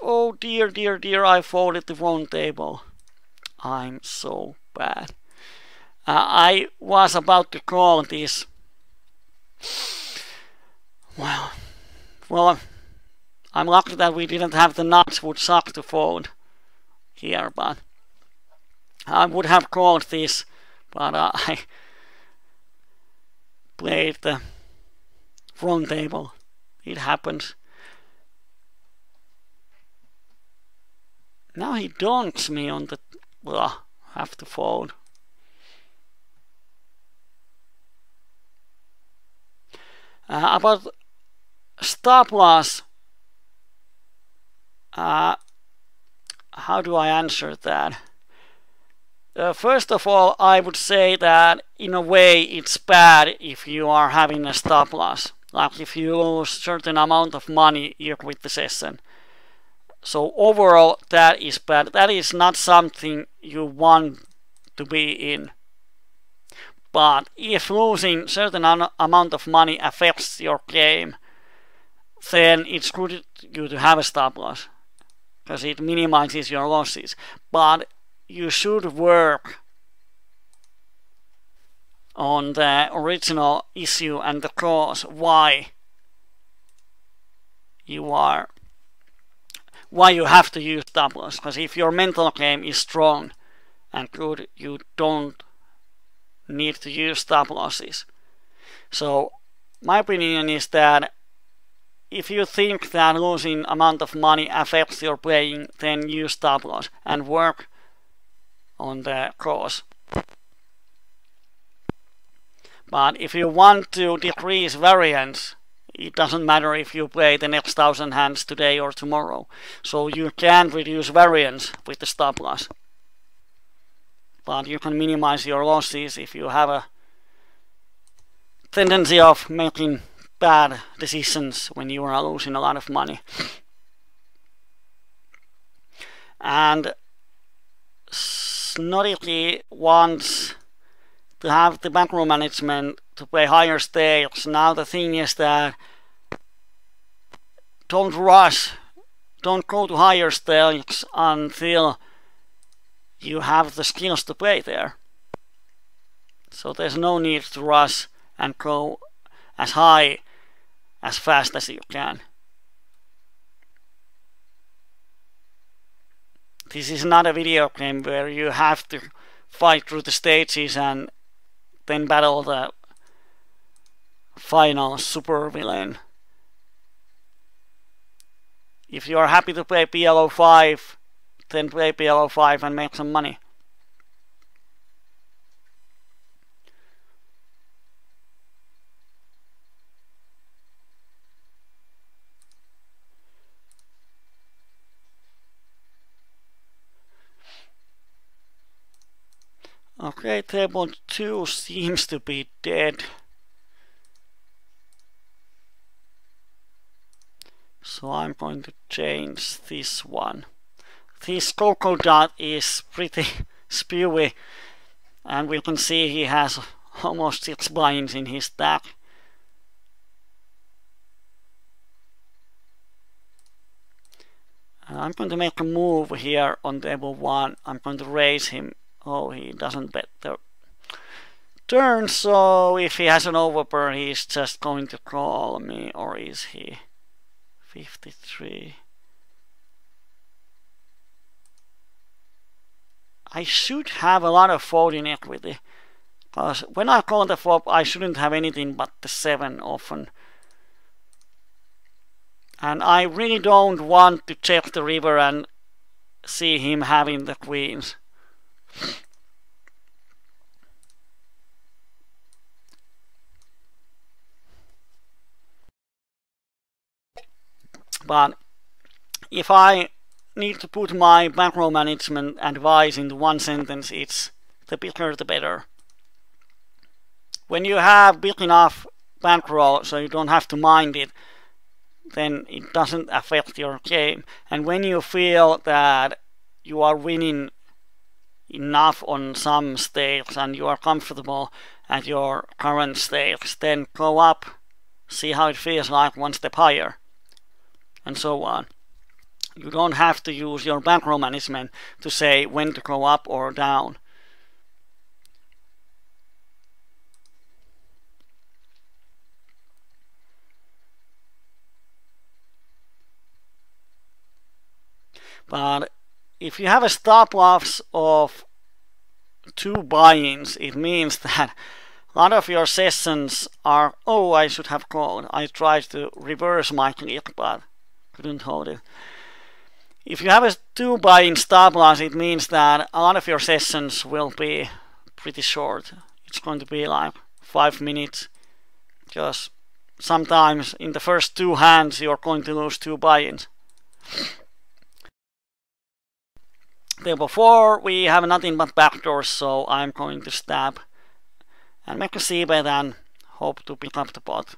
Oh dear, dear, dear, I folded the wrong table. I'm so bad. I was about to call this. Well, I'm lucky that we didn't have the nuts, would suck to fold here, but I would have called this, but I played the wrong table. It happens. Now he donks me on the... Well, have to fold. About stop loss, how do I answer that? First of all, I would say that in a way it's bad if you are having a stop loss. Like if you lose a certain amount of money, you quit the session. So overall, that is bad. That is not something you want to be in. But if losing a certain amount of money affects your game, then it's good you to have a stop loss, because it minimizes your losses. But you should work on the original issue and the cause why you have to use stop loss. Because if your mental game is strong and good, you don't need to use stop losses. So my opinion is that if you think that losing amount of money affects your playing, then use stop loss and work on the cause. But if you want to decrease variance, it doesn't matter if you play the next 1000 hands today or tomorrow. So you can reduce variance with the stop loss. But you can minimize your losses if you have a tendency of making bad decisions when you are losing a lot of money. And Snotty wants to have the bankroll management to play higher stakes. Now the thing is that don't rush, don't go to higher stakes until you have the skills to play there. So there's no need to rush and go as high as fast as you can. This is not a video game where you have to fight through the stages and then battle the final super villain. If you are happy to play PLO5, then play PLO5 and make some money. Okay, table 2 seems to be dead. So I'm going to change this one. This Cocoa Dot is pretty spewy, and we can see he has almost 6 buy-ins in his stack. I'm going to make a move here on table 1. I'm going to raise him. Oh, he doesn't bet the turn, so if he has an overpair, he's just going to call me, or is he? 53. I should have a lot of folding equity, because when I call the flop, I shouldn't have anything but the 7 often. And I really don't want to check the river and see him having the queens. But if I need to put my bankroll management advice into one sentence, it's the bigger the better. When you have big enough bankroll so you don't have to mind it, then it doesn't affect your game. And when you feel that you are winning enough on some stakes and you are comfortable at your current stakes, then go up, see how it feels like one step higher, and so on. You don't have to use your bankroll management to say when to go up or down. But if you have a stop loss of 2 buy-ins, it means that a lot of your sessions are, oh, I should have called. I tried to reverse my click, but couldn't hold it. If you have a 2 buy-in stop loss, it means that a lot of your sessions will be pretty short. It's going to be like 5 minutes, because sometimes in the first 2 hands you're going to lose 2 buy-ins. Table 4, we have nothing but backdoors, so I'm going to stab and make a c-bet and hope to pick up the pot.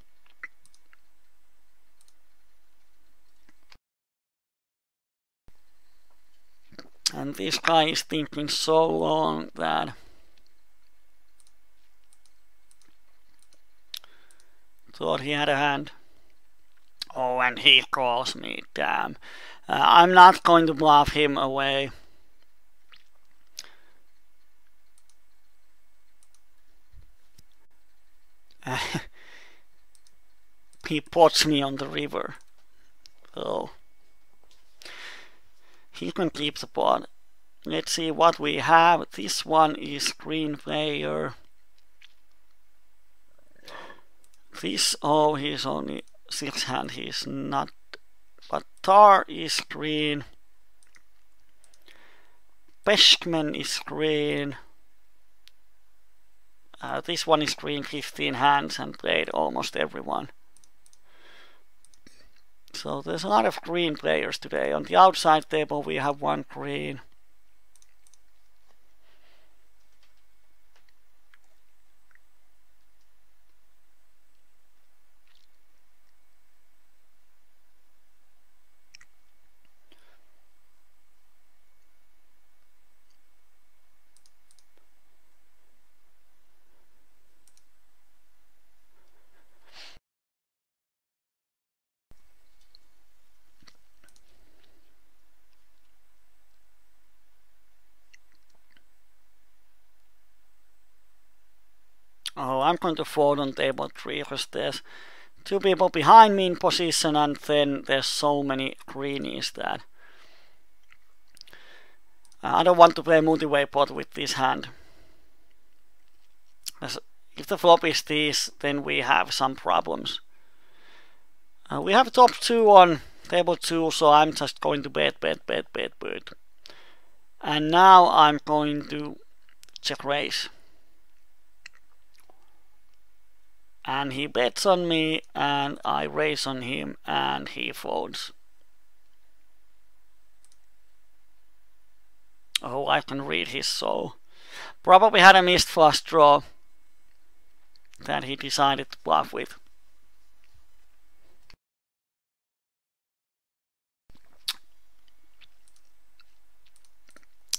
And this guy is thinking so long that thought he had a hand. Oh, and he calls me, damn. I'm not going to bluff him away. He pots me on the river, so he can keep the pot. Let's see what we have. This one is green player. This, oh, he's only 6 hand, he's not. But Tar is green. Peshkman is green. This one is green, 15 hands, and played almost everyone. So there's a lot of green players today. On the outside table we have 1 green. Oh, I'm going to fold on table 3 because there's 2 people behind me in position, and then there's so many greenies that I don't want to play multi-way pot with this hand. As if the flop is this, then we have some problems. We have top 2 on table 2, so I'm just going to bet. And now I'm going to check raise. And he bets on me, and I raise on him, and he folds. Oh, I can read his soul. Probably had a missed flush draw that he decided to bluff with.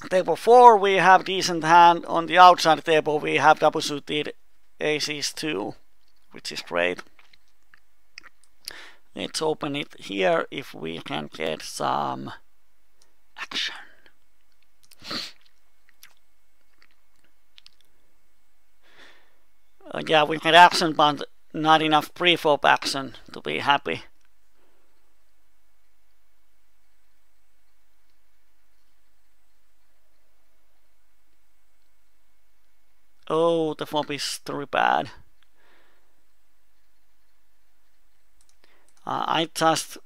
Table 4, we have decent hand. On the outside table, we have double suited aces 2, which is great. Let's open it here if we can get some action. Yeah, we get action, but not enough pre-flop action to be happy. Oh, the flop is very bad. I just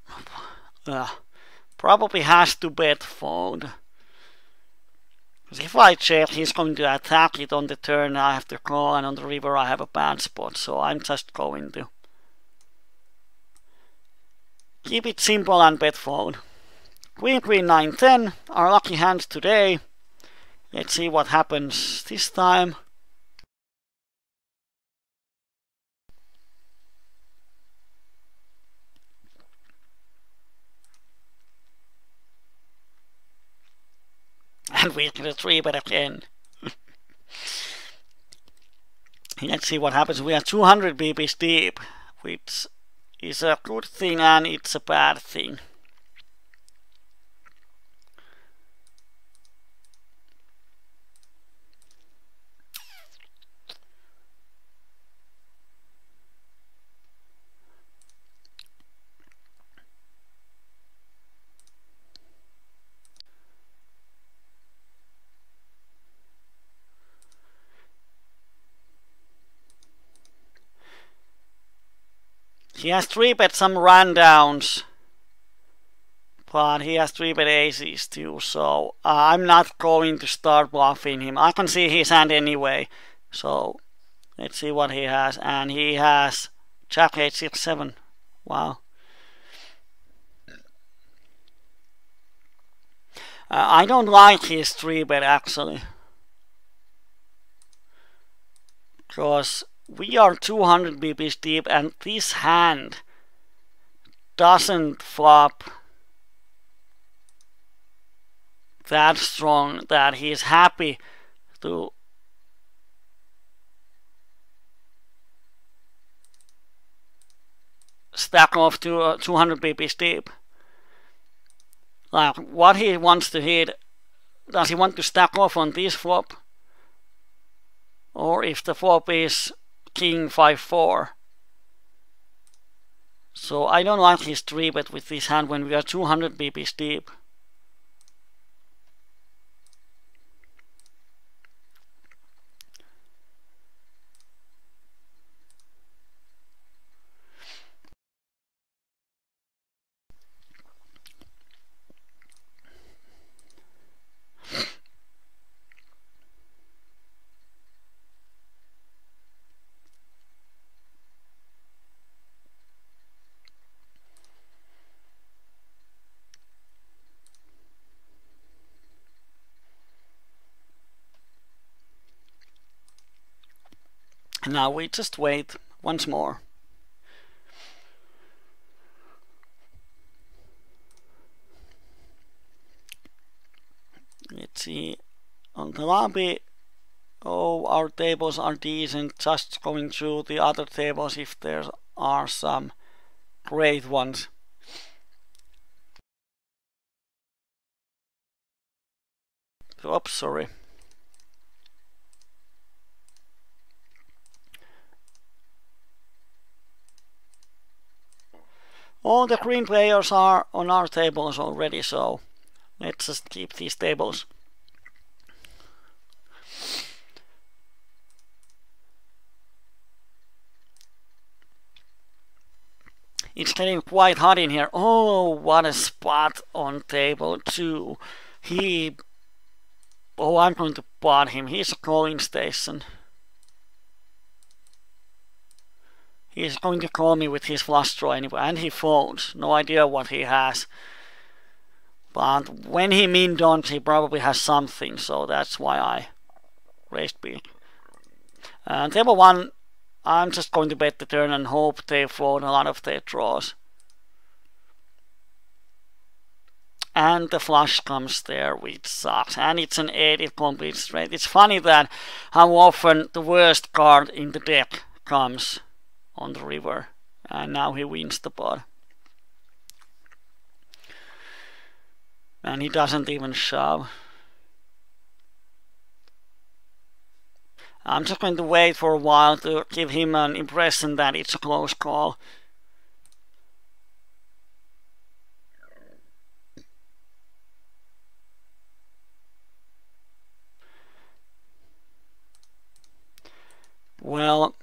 probably has to bet fold. Because if I check, he's going to attack it on the turn. I have to call, and on the river I have a bad spot. So I'm just going to keep it simple and bet fold. Queen, queen, 9, 10. Our lucky hands today. Let's see what happens this time. And we get a 3-bet again. Let's see what happens. We are 200 BPs deep, which is a good thing and it's a bad thing. He has 3-bet some rundowns, but he has 3-bet aces too, so I'm not going to start bluffing him. I can see his hand anyway, so let's see what he has. And he has Jack 8, 6, 7. Wow. I don't like his 3-bet actually, because we are 200 BPs deep and this hand doesn't flop that strong that he's happy to stack off to 200 BPs deep. Like what he wants to hit, does he want to stack off on this flop? Or if the flop is King 5-4. So I don't like his 3-bet with this hand when we are 200 BPs deep. Now we just wait once more. Let's see on the lobby. Oh, our tables are decent. Just going through the other tables if there are some great ones. Oops, sorry. All the green players are on our tables already, so let's just keep these tables. It's getting quite hot in here. Oh, what a spot on table 2. Oh, I'm going to pot him. He's a calling station. He's going to call me with his flush draw anyway, and he folds. No idea what he has. But when he min-dons, he probably has something, so that's why I raised big. Table 1, I'm just going to bet the turn and hope they fold a lot of their draws. And the flush comes there, which sucks. And it's an 8, it completes straight. It's funny that how often the worst card in the deck comes on the river. And now he wins the pot. And he doesn't even shove. I'm just going to wait for a while to give him an impression that it's a close call. Well,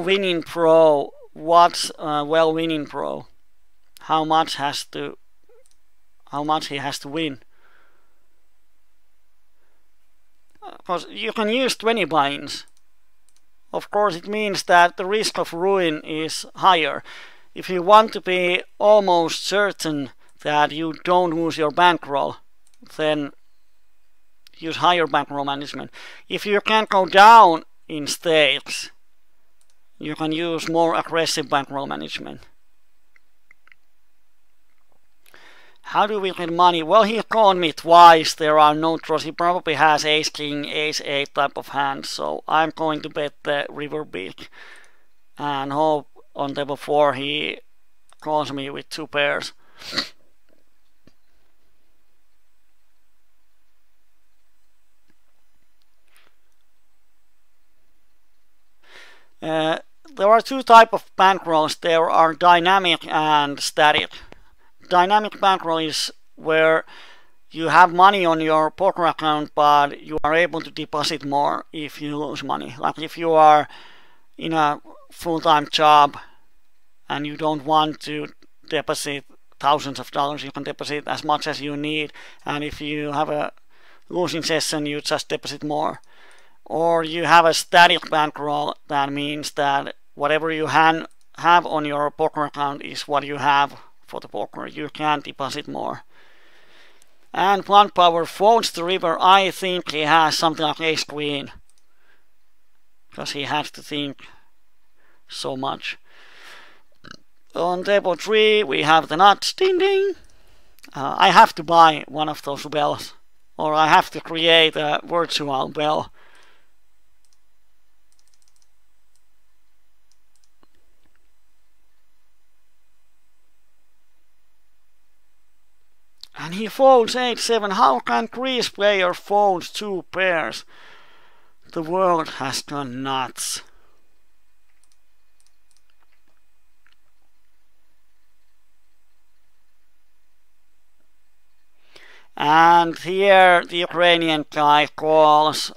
winning pro. What's winning pro? How much he has to win? Because you can use 20 buy-ins. Of course, it means that the risk of ruin is higher. If you want to be almost certain that you don't lose your bankroll, then use higher bankroll management. If you can't go down in stakes, you can use more aggressive bankroll management. How do we get money? Well, he called me twice. There are no draws. He probably has ace king, ace 8 type of hand. So I'm going to bet the river big and hope on table 4 he calls me with 2 pairs. There are 2 types of bankrolls. There are dynamic and static. Dynamic bankroll is where you have money on your poker account, but you are able to deposit more if you lose money. Like if you are in a full-time job and you don't want to deposit thousands of dollars, you can deposit as much as you need, and if you have a losing session, you just deposit more. Or you have a static bankroll. That means that whatever you have on your poker account is what you have for the poker. You can't deposit more. And Blunt Power folds the river. I think he has something like ace queen, because he has to think so much. On table 3 we have the nuts. Ding ding. I have to buy one of those bells, or I have to create a virtual bell. And he folds 8-7. How can Greece player fold 2 pairs? The world has gone nuts. And here the Ukrainian guy calls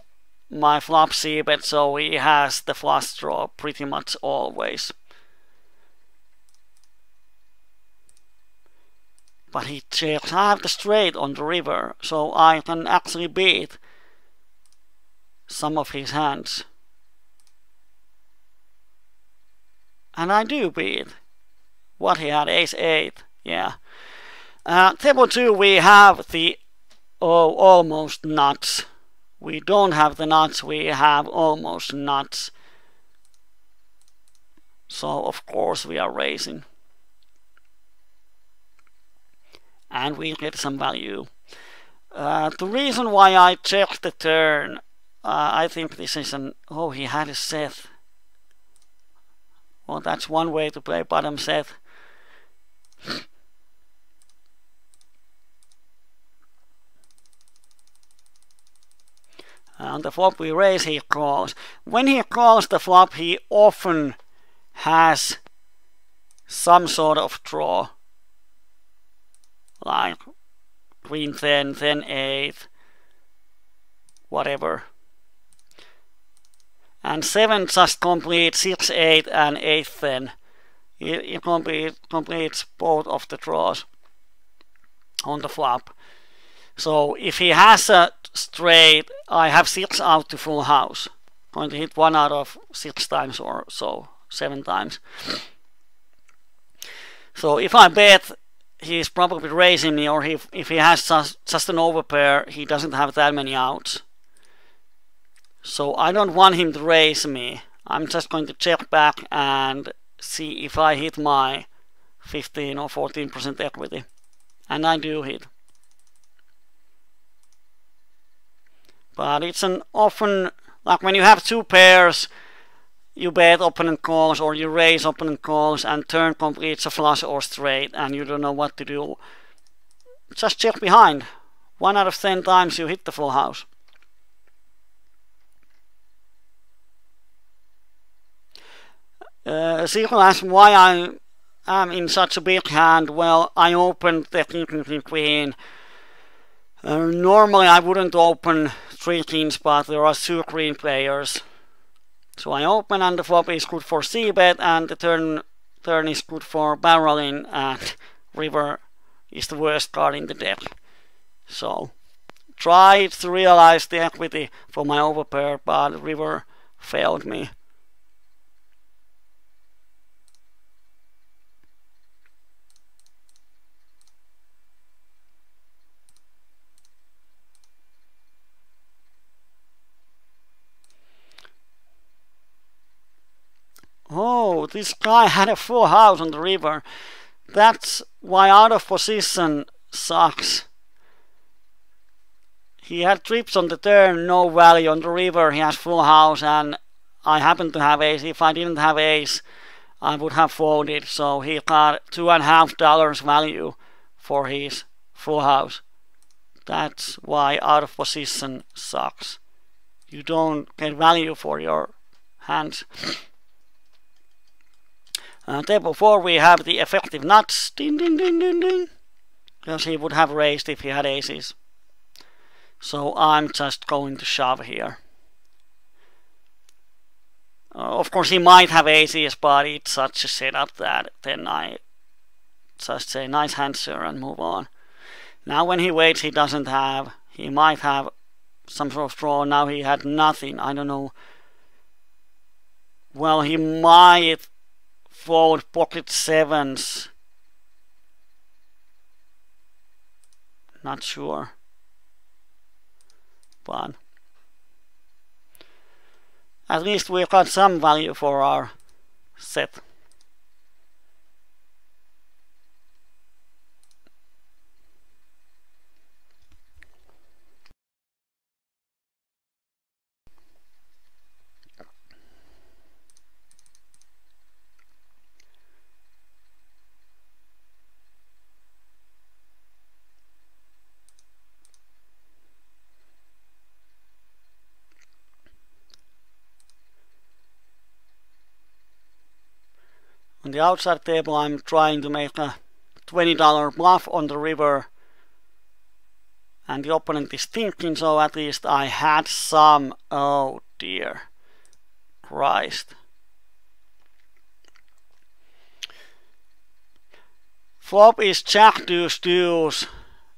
my flop c-bet, so he has the flush draw pretty much always. But he checks. I have the straight on the river, so I can actually beat some of his hands. And I do beat. What he had, ace 8, yeah. Table 2 we have the almost nuts. We don't have the nuts, we have almost nuts. So of course we are raising. And we get some value. The reason why I checked the turn, I think this is an... Oh, he had a set. Well, that's one way to play bottom set. On the flop we raise, he calls. When he calls the flop, he often has some sort of draw. Like queen 10, 10 8, whatever. And 7 just completes 6, 8 and 8 10. He completes both of the draws on the flop. So if he has a straight, I have 6 out to full house. Going to hit 1 out of 6 times or so, 7 times. So if I bet, he's probably raising me, or if he has just an overpair, he doesn't have that many outs. So I don't want him to raise me. I'm just going to check back and see if I hit my 15 or 14% equity. And I do hit. But it's an often, like when you have 2 pairs, you bet opponent calls or you raise opponent calls and turn completes a flush or straight and you don't know what to do. Just check behind. 1 out of 10 times you hit the full house. Zero asks why I am in such a big hand. Well, I opened the king queen. Normally I wouldn't open 3 kings, but there are 2 green players. So I open and the flop is good for c-bet and the turn is good for barreling and river is the worst card in the deck. So tried to realize the equity for my overpair, but river failed me. Oh, this guy had a full house on the river. That's why out of position sucks. He had trips on the turn, no value. On the river he has full house and I happen to have ace. If I didn't have ace, I would have folded. So he got $2.50 value for his full house. That's why out of position sucks. You don't get value for your hands. Table 4 we have the effective nuts, ding ding ding ding ding, because he would have raised if he had aces. So I'm just going to shove here. Of course he might have aces, but it's such a setup that then I just say nice hand sir and move on. Now when he waits he doesn't have, he might have some sort of draw. Now he had nothing, I don't know. Well, he might fold pocket sevens. Not sure. But at least we got some value for our set. On the outside table I'm trying to make a $20 bluff on the river and the opponent is thinking, so at least I had some. Oh dear Christ. Flop is jack deuce deuce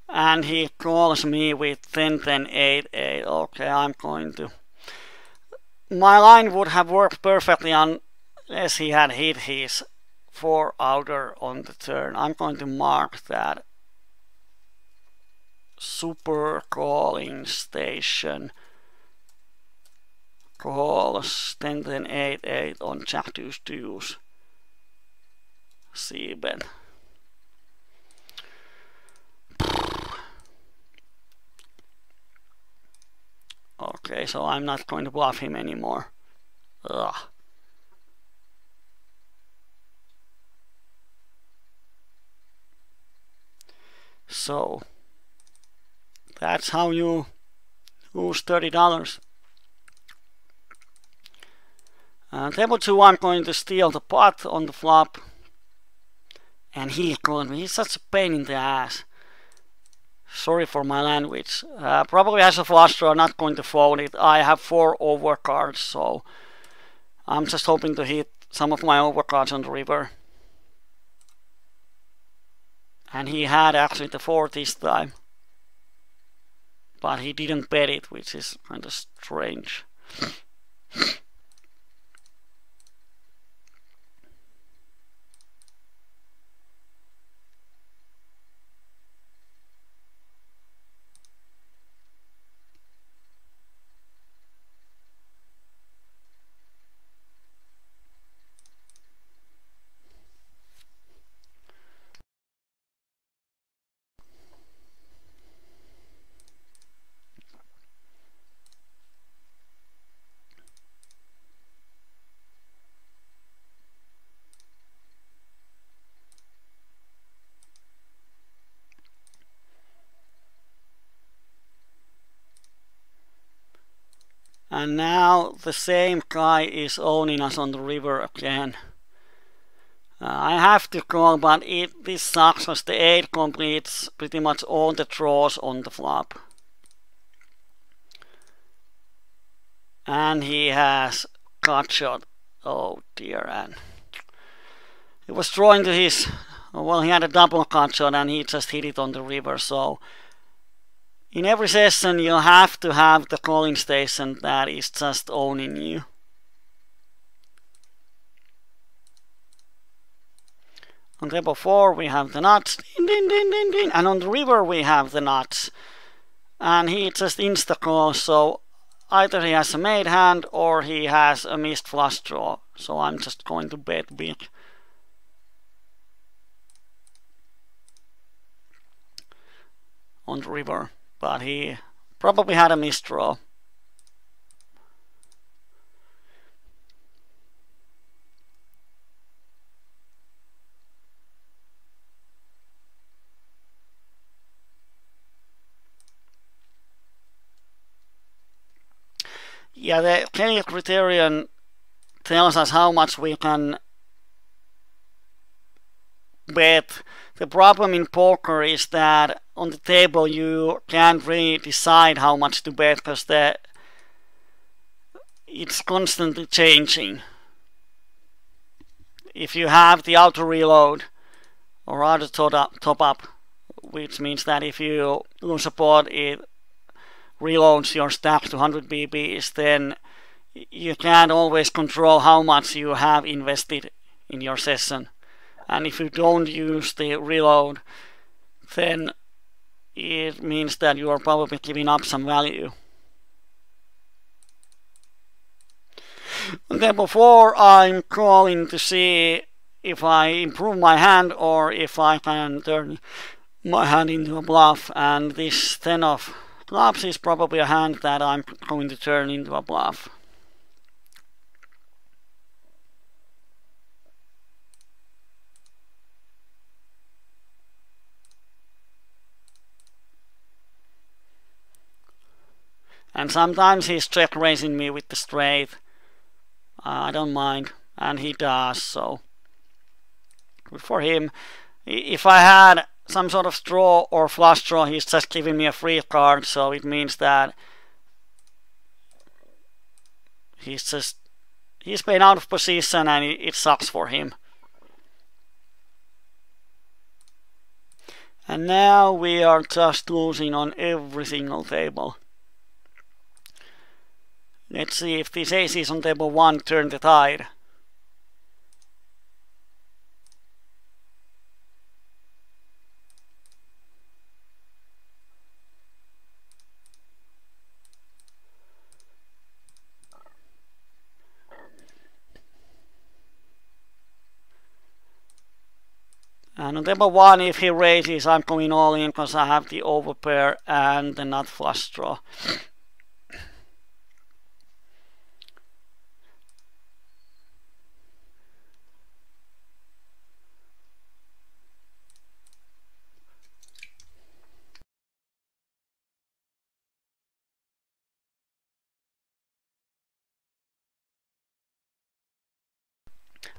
and he calls me with 10 10 8 8. Okay, I'm going to, my line would have worked perfectly unless he had hit his 4 outer on the turn. I'm going to mark that super calling station calls 10 10 8 8 on jack deuce deuce c-bet. Okay, so I'm not going to bluff him anymore. Ugh. So that's how you lose $30. Table 2 I'm going to steal the pot on the flop. And he called me. He's such a pain in the ass. Sorry for my language. Probably has a flush draw, not going to fold it. I have 4 overcards, so I'm just hoping to hit some of my overcards on the river. And he had actually the 4 this time. But he didn't bet it, which is kind of strange. And now the same guy is owning us on the river again. I have to call, but this sucks because the 8 completes pretty much all the draws on the flop. And he has gut shot. Oh dear, and he was drawing to his, well, he had a double gut shot and he just hit it on the river. So in every session you have to have the calling station that is just owning you. On table 4 we have the nuts, ding, ding, ding, ding, ding. And on the river we have the nuts. And he just insta calls, so either he has a made hand or he has a missed flush draw. So I'm just going to bet big. On the river, but he probably had a missed draw. Yeah, the Kelly criterion tells us how much we can bet. The problem in poker is that on the table you can't really decide how much to bet because it's constantly changing. If you have the auto reload or auto top up, which means that if you lose a pot it reloads your stack to 100 BBs, then you can't always control how much you have invested in your session. And if you don't use the reload, then it means that you are probably giving up some value. And then before I'm calling to see if I improve my hand or if I can turn my hand into a bluff, and this 10 of clubs is probably a hand that I'm going to turn into a bluff. And sometimes he's check raising me with the straight. I don't mind, and he does, so good for him. If I had some sort of draw or flush draw, he's just giving me a free card, so it means that he's playing out of position and it sucks for him. And now we are just losing on every single table. Let's see if these aces on table 1 turn the tide. And on table 1, if he raises, I'm going all in because I have the overpair and the nut flush draw.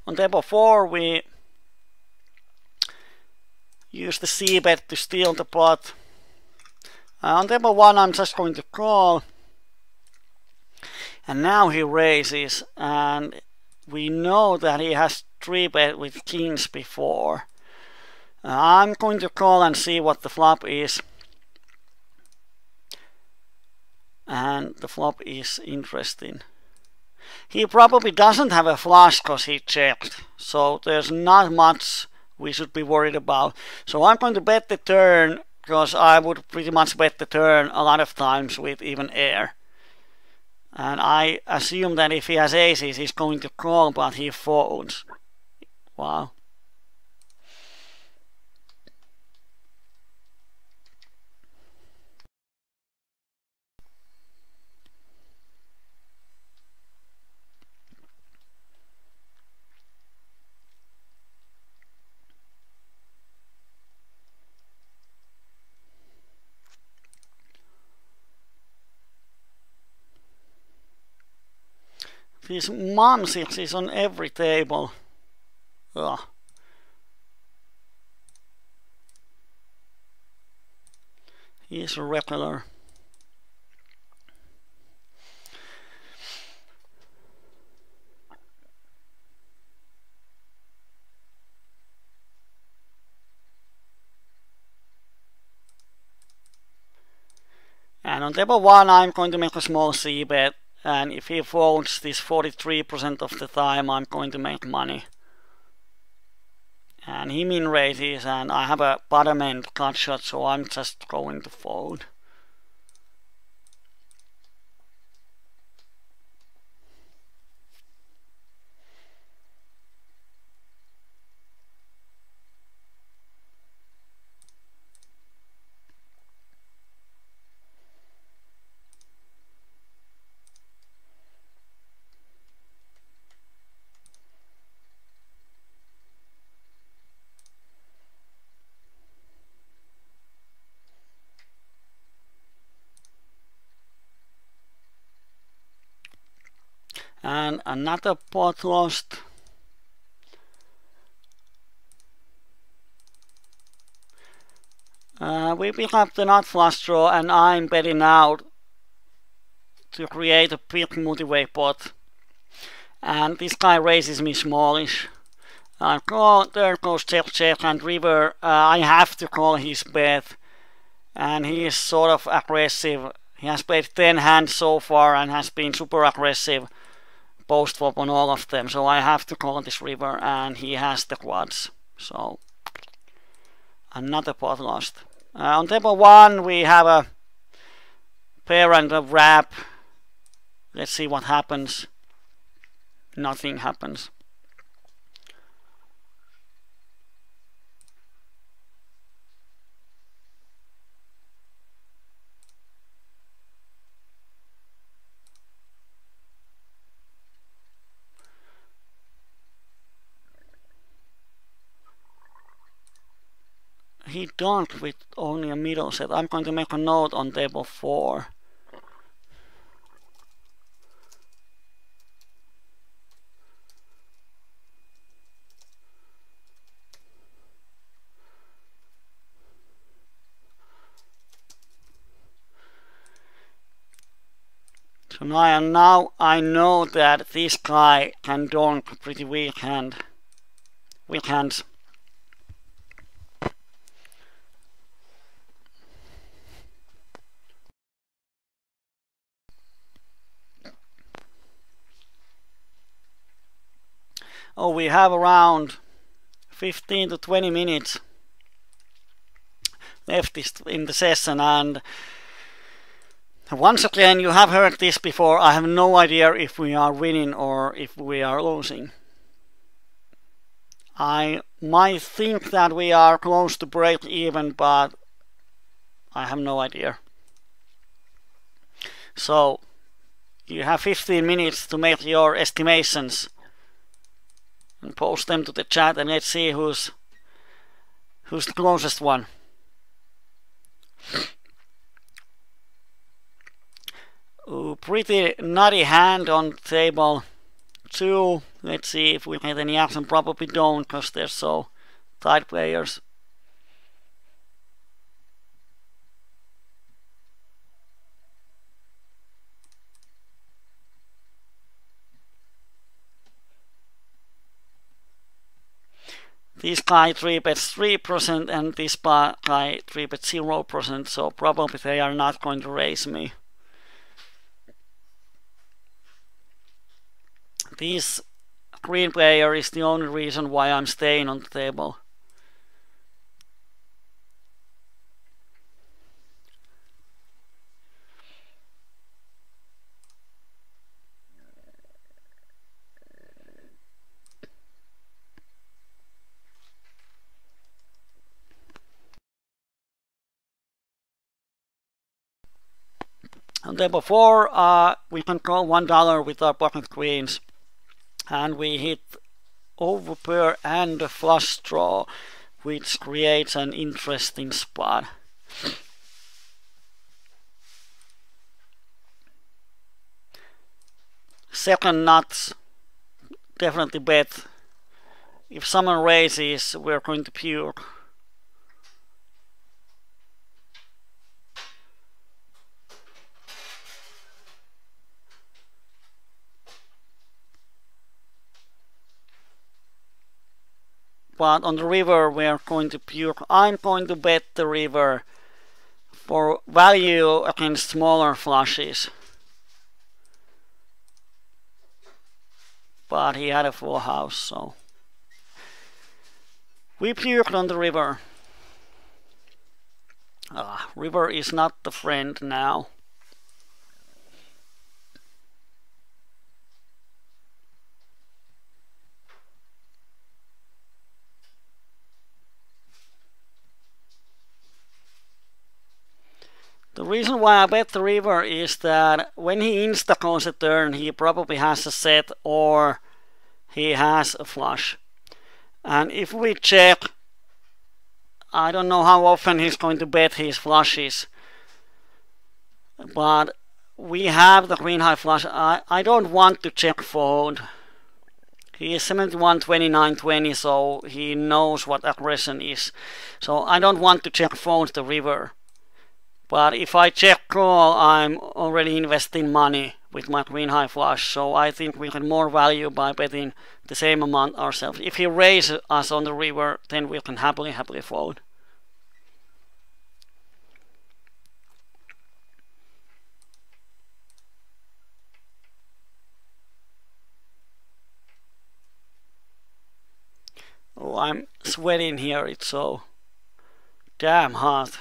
On table 4, we use the c-bet to steal the pot. On table 1, I'm just going to call. And now he raises, and we know that he has 3-bet with kings before. I'm going to call and see what the flop is. And the flop is interesting. He probably doesn't have a flush because he checked. So there's not much we should be worried about. So I'm going to bet the turn, because I would pretty much bet the turn a lot of times with even air. And I assume that if he has aces, he's going to call, but he folds. Wow. These mom sixes on every table. Ugh. He's a regular. And on table 1 I'm going to make a small c-bet, and if he folds this 43% of the time I'm going to make money. And he min raises, and I have a bottom end cut shot, so I'm just going to fold. And another pot lost. We pick up the nut flush draw, and I'm betting out to create a big multi-way pot. And this guy raises me smallish. I call, there goes check check, and river. I have to call his bet. And he is sort of aggressive. He has played 10 hands so far and has been super aggressive post flop on all of them, so I have to call this river, and he has the quads. So another pot lost. On table 1 we have a pair and a wrap. Let's see what happens. Nothing happens. He dunked with only a middle set. I'm going to make a note on table 4. So now I know that this guy can dunk pretty weak hands. Oh, we have around 15 to 20 minutes left in the session, and once again, you have heard this before. I have no idea if we are winning or if we are losing. I might think that we are close to break even, but I have no idea. So you have 15 minutes to make your estimations and post them to the chat, and let's see who's the closest one. Ooh, pretty nutty hand on table 2. Let's see if we get any action. Probably don't, because they're so tight players. This guy 3-bets 3% and this guy 3-bets 0%, so probably they are not going to raise me. This green player is the only reason why I'm staying on the table. On table 4, we control $1 with our pocket queens, and we hit overpair and a flush draw, which creates an interesting spot. Second nuts, definitely bet. If someone raises, we're going to puke. But on the river we're going to puke. I'm going to bet the river for value against smaller flushes. But he had a full house, so we puked on the river. River is not the friend now. The reason why I bet the river is that when he insta-calls a turn, he probably has a set or he has a flush. And if we check, I don't know how often he's going to bet his flushes. But we have the queen high flush. I don't want to check fold. He is 71, 29, 20, so he knows what aggression is. So I don't want to check fold the river. But if I check call, I'm already investing money with my queen high flush, so I think we get more value by betting the same amount ourselves. If he raises us on the river, then we can happily fold. Oh, I'm sweating here, it's so damn hot.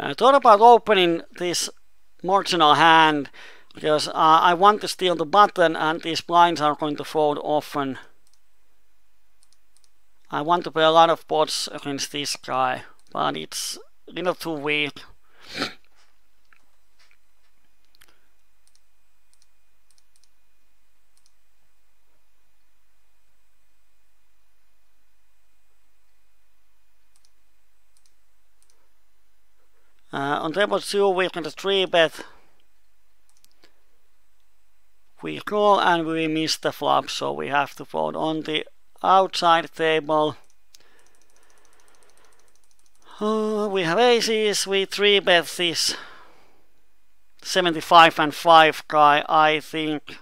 I thought about opening this marginal hand because I want to steal the button and these blinds are going to fold often. I want to play a lot of pots against this guy, but it's a little too weak. On table 2 we can 3-bet. We call and we miss the flop, so we have to fold. On the outside table we have aces, we 3-bet this 75 and 5 guy. I think,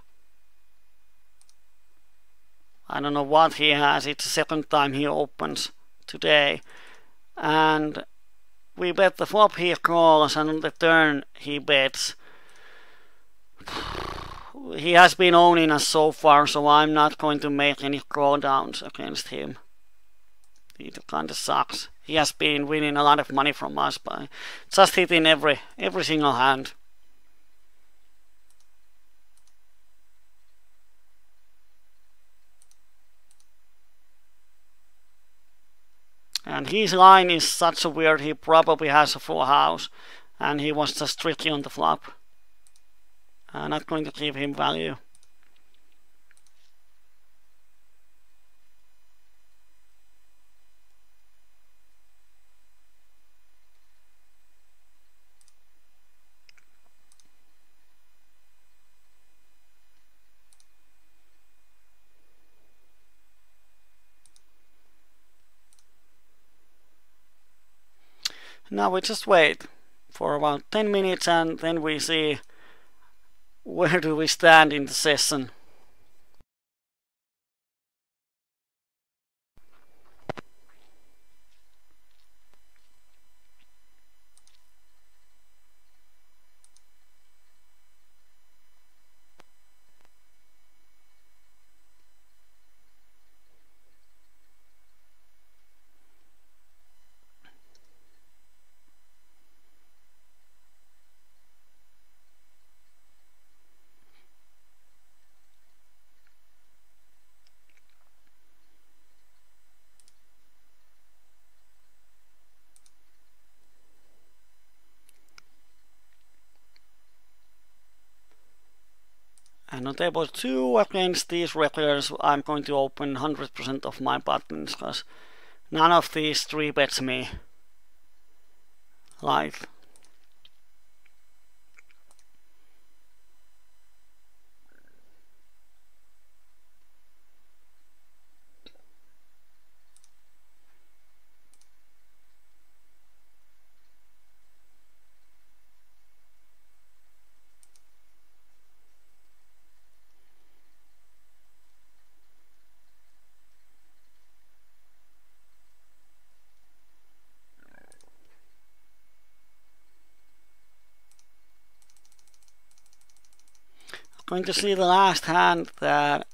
I don't know what he has, it's the second time he opens today. And we bet the flop he calls and on the turn he bets. He has been owning us so far, so I'm not going to make any drawdowns against him. It kinda sucks. He has been winning a lot of money from us by just hitting every single hand. And his line is such a weird, he probably has a full house and he was just tricky on the flop. I'm not going to give him value. Now we just wait for about 10 minutes and then we see where do we stand in the session. And on table 2 against these regulars I'm going to open 100% of my buttons because none of these 3 bets me. Like going to see the last hand that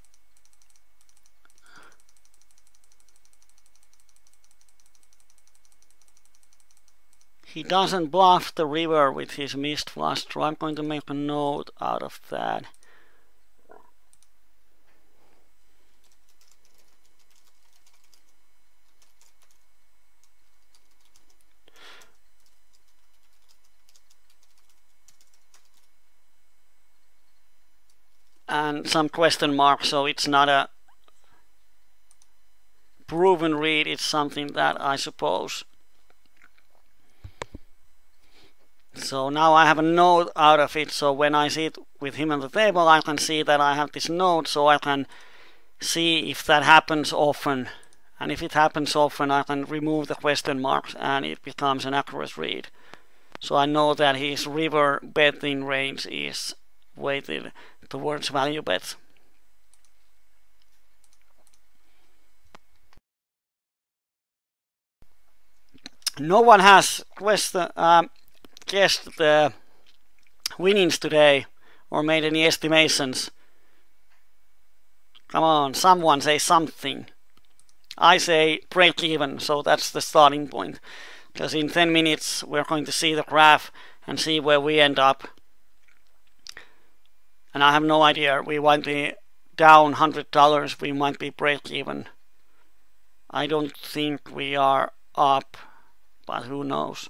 he doesn't bluff the river with his missed flush draw. I'm going to make a note out of that. And some question marks, so it's not a proven read, it's something that I suppose. So now I have a note out of it, so when I sit with him on the table I can see that I have this note, so I can see if that happens often. And if it happens often I can remove the question marks and it becomes an accurate read. So I know that his river betting range is weighted towards value bets. No one has guessed the winnings today or made any estimations. Come on, someone say something. I say break even, so that's the starting point. Because in 10 minutes we're going to see the graph and see where we end up. And I have no idea, we might be down $100, we might be break even. I don't think we are up, but who knows.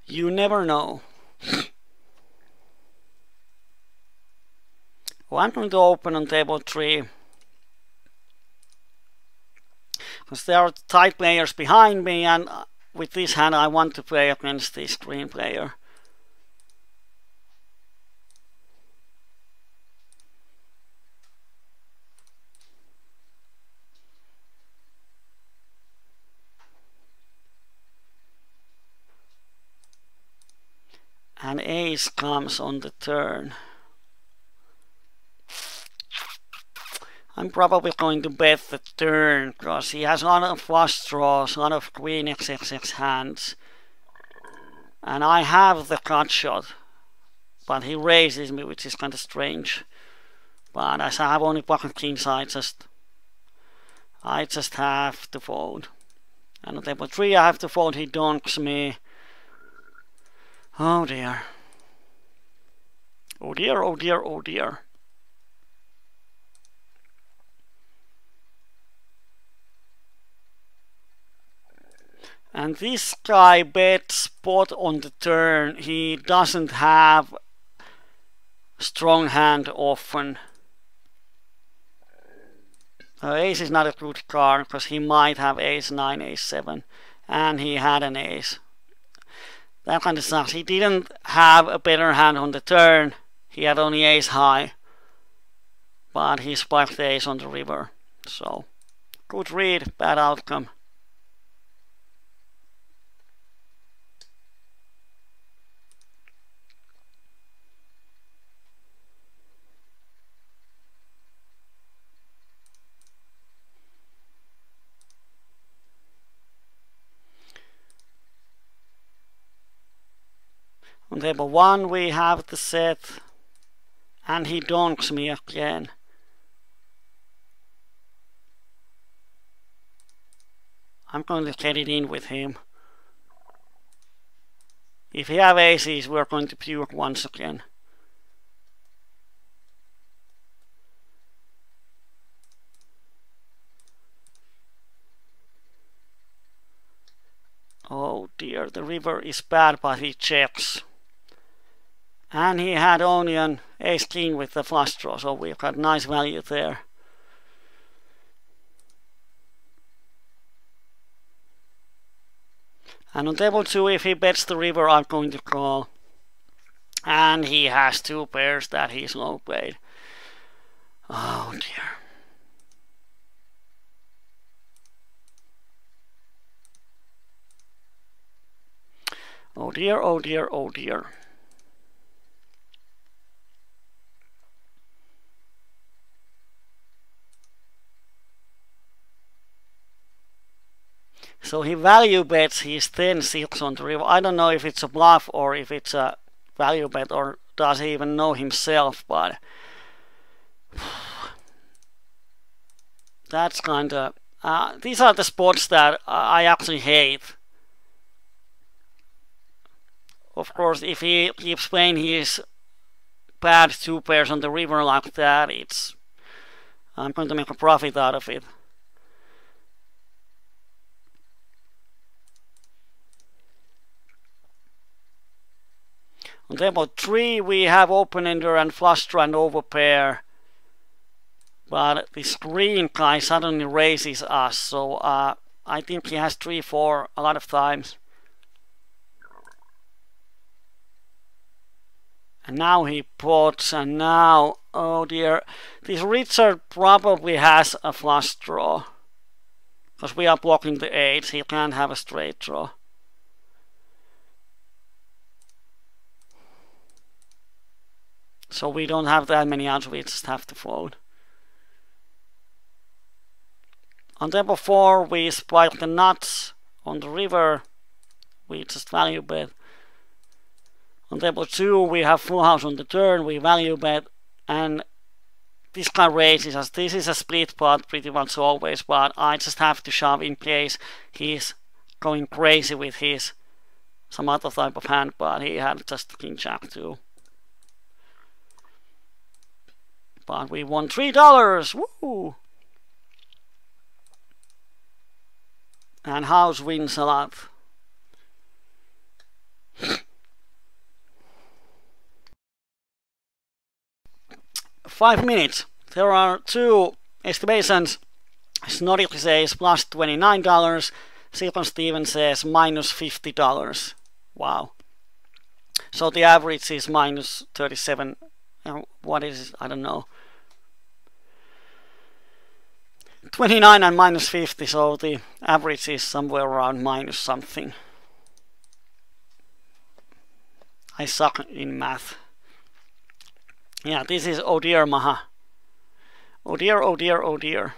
You never know. Well, I'm going to open on table 3. Because there are tight players behind me, and with this hand I want to play against this green player. And ace comes on the turn. I'm probably going to bet the turn because he has a lot of flush draws, a lot of queen XXX hands. And I have the cut shot, but he raises me, which is kind of strange. But as I have only pocket kings, I just have to fold. And on table 3 I have to fold, he donks me. Oh dear. Oh dear, oh dear, oh dear. And this guy bets spot on the turn. He doesn't have strong hand often. Ace is not a good card because he might have ace 9, ace 7, and he had an ace. That kind of sucks. He didn't have a better hand on the turn. He had only ace high, but he spiked the ace on the river. So Good read, bad outcome. On table 1 we have the set, and he donks me again. I'm going to get it in with him. If he have aces, we're going to puke once again. Oh dear, the river is bad, but he checks. And he had only an ace king with the flush draw, so we've got nice value there. And on table 2, if he bets the river, I'm going to call. And he has 2 pairs that he's low played. Oh dear. Oh dear, oh dear, oh dear. So he value bets his 10-6 on the river. I don't know if it's a bluff or if it's a value bet, or does he even know himself, but that's kind of... these are the spots that I actually hate. Of course, if he keeps playing his bad 2 pairs on the river like that, I'm going to make a profit out of it. On table 3 we have open-ender and flush draw and overpair. But this green guy suddenly raises us, so I think he has 3-4 a lot of times. And now he pots, and now, oh dear, this Richard probably has a flush draw. Because we are blocking the 8, he can't have a straight draw. So we don't have that many outs, we just have to fold. On table 4 we spike the nuts. On the river we just value bet. On table 2 we have full house on the turn, we value bet. And this guy raises us. This is a split pot pretty much always, but I just have to shove in case he's going crazy with his some other type of hand, but he had just king jack too. But we won $3. Woo! And house wins a lot. Five minutes. There are 2 estimations. Snoddy says plus $29. Silvan Steven says minus $50. Wow. So the average is minus 37. What is it? I don't know. 29 and minus 50, so the average is somewhere around minus something. I suck in math. Yeah, this is oh dear Maha. Oh dear, oh dear, oh dear.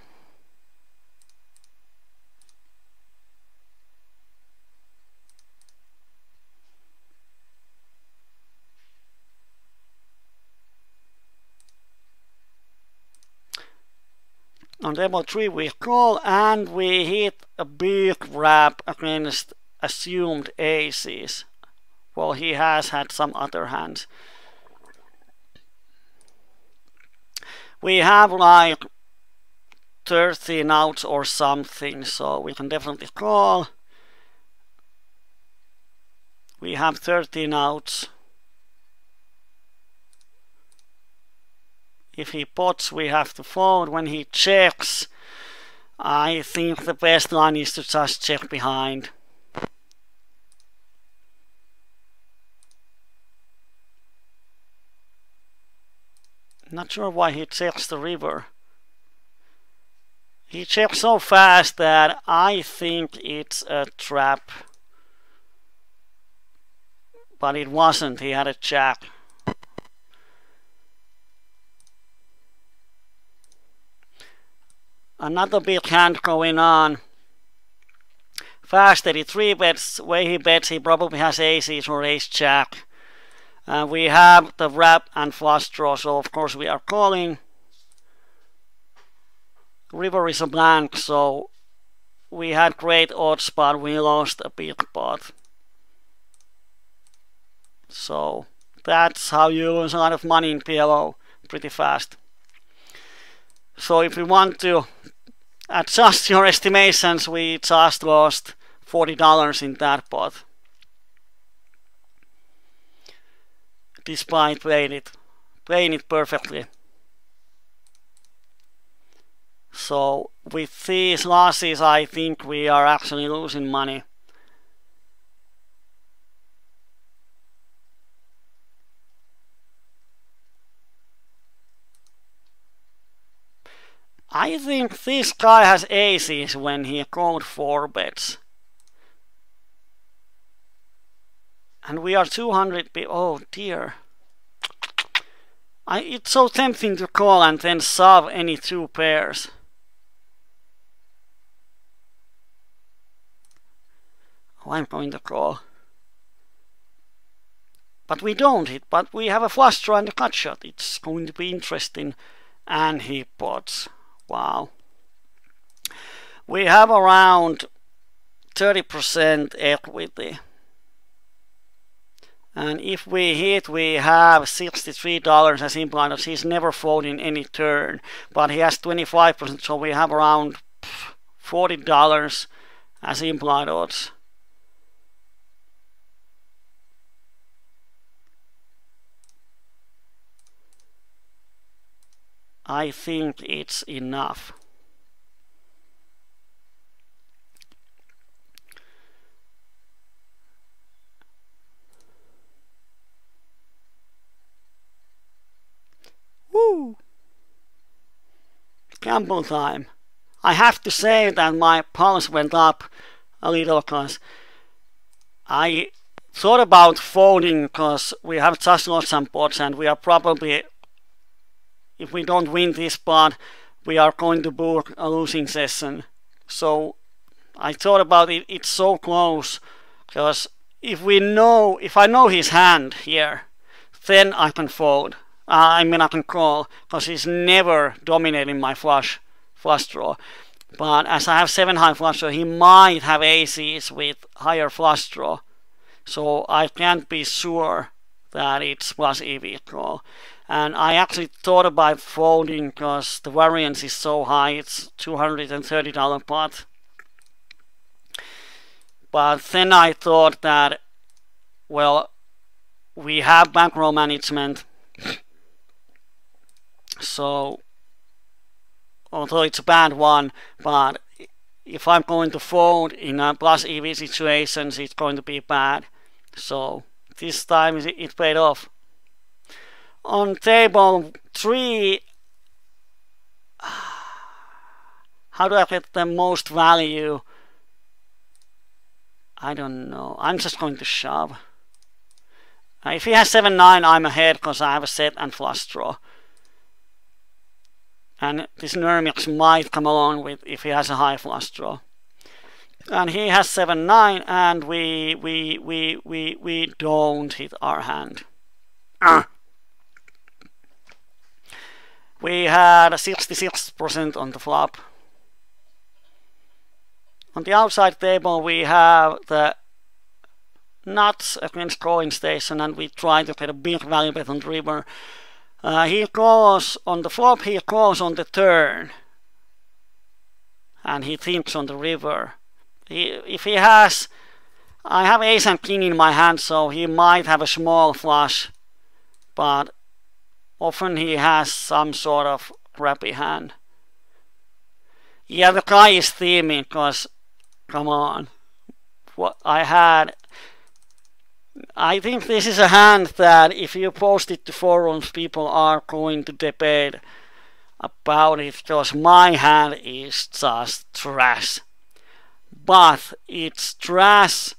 On table 3 we call and we hit a big wrap against assumed aces. Well, he has had some other hands. We have like 13 outs or something, so we can definitely call. We have 13 outs. If he pots, we have to fold. When he checks, I think the best line is to just check behind. Not sure why he checks the river. He checked so fast that I think it's a trap. But it wasn't, he had a jack. Another big hand going on. Fast that he 3-bets, way he bets he probably has aces or ace-jack. We have the wrap and flush draw, so of course we are calling. River is a blank, so we had great odds, but we lost a big pot. So that's how you lose a lot of money in PLO pretty fast. So if we want to adjust your estimations, we just lost $40 in that pot. Despite playing it perfectly. So with these losses, I think we are actually losing money. I think this guy has aces when he called 4-bets. And we are 200. Oh dear. It's so tempting to call and then shove any 2 pairs. Oh, I'm going to call. But we don't hit. But we have a flush draw and a cut shot. It's going to be interesting. And he pots. Wow. We have around 30% equity. And if we hit, we have $63 as implied odds. He's never folding any turn, but he has 25%, so we have around $40 as implied odds. I think it's enough. Woo! Gamble time. I have to say that my pulse went up a little because I thought about folding because we have just lost some pots and we are probably, if we don't win this pot, we are going to book a losing session. So I thought about it, it's so close because if I know his hand here, then I can fold. I can call because he's never dominating my flush draw. But as I have 7 high flush draw, he might have aces with higher flush draw. So I can't be sure that it's plus EV call. And I actually thought about folding because the variance is so high, it's $230 pot. But then I thought that, well, we have bankroll management. So, although it's a bad one, but if I'm going to fold in a plus EV situations, it's going to be bad. So, this time it paid off. On table 3, how do I get the most value? I don't know. I'm just going to shove. If he has 7-9, I'm ahead because I have a set and flush draw. And this Nurmix might come along with if he has a high flush draw. And he has 7-9 and we don't hit our hand. We had 66% on the flop. On the outside table we have the nuts against calling station and we try to get a big value bet on the river. He calls on the flop, he calls on the turn. And he thinks on the river. If he has, I have ace and king in my hand, so he might have a small flush. But often he has some sort of crappy hand. Yeah, the guy is theming because, come on. What I think this is a hand that if you post it to forums, people are going to debate about it because my hand is just trash. But it's trash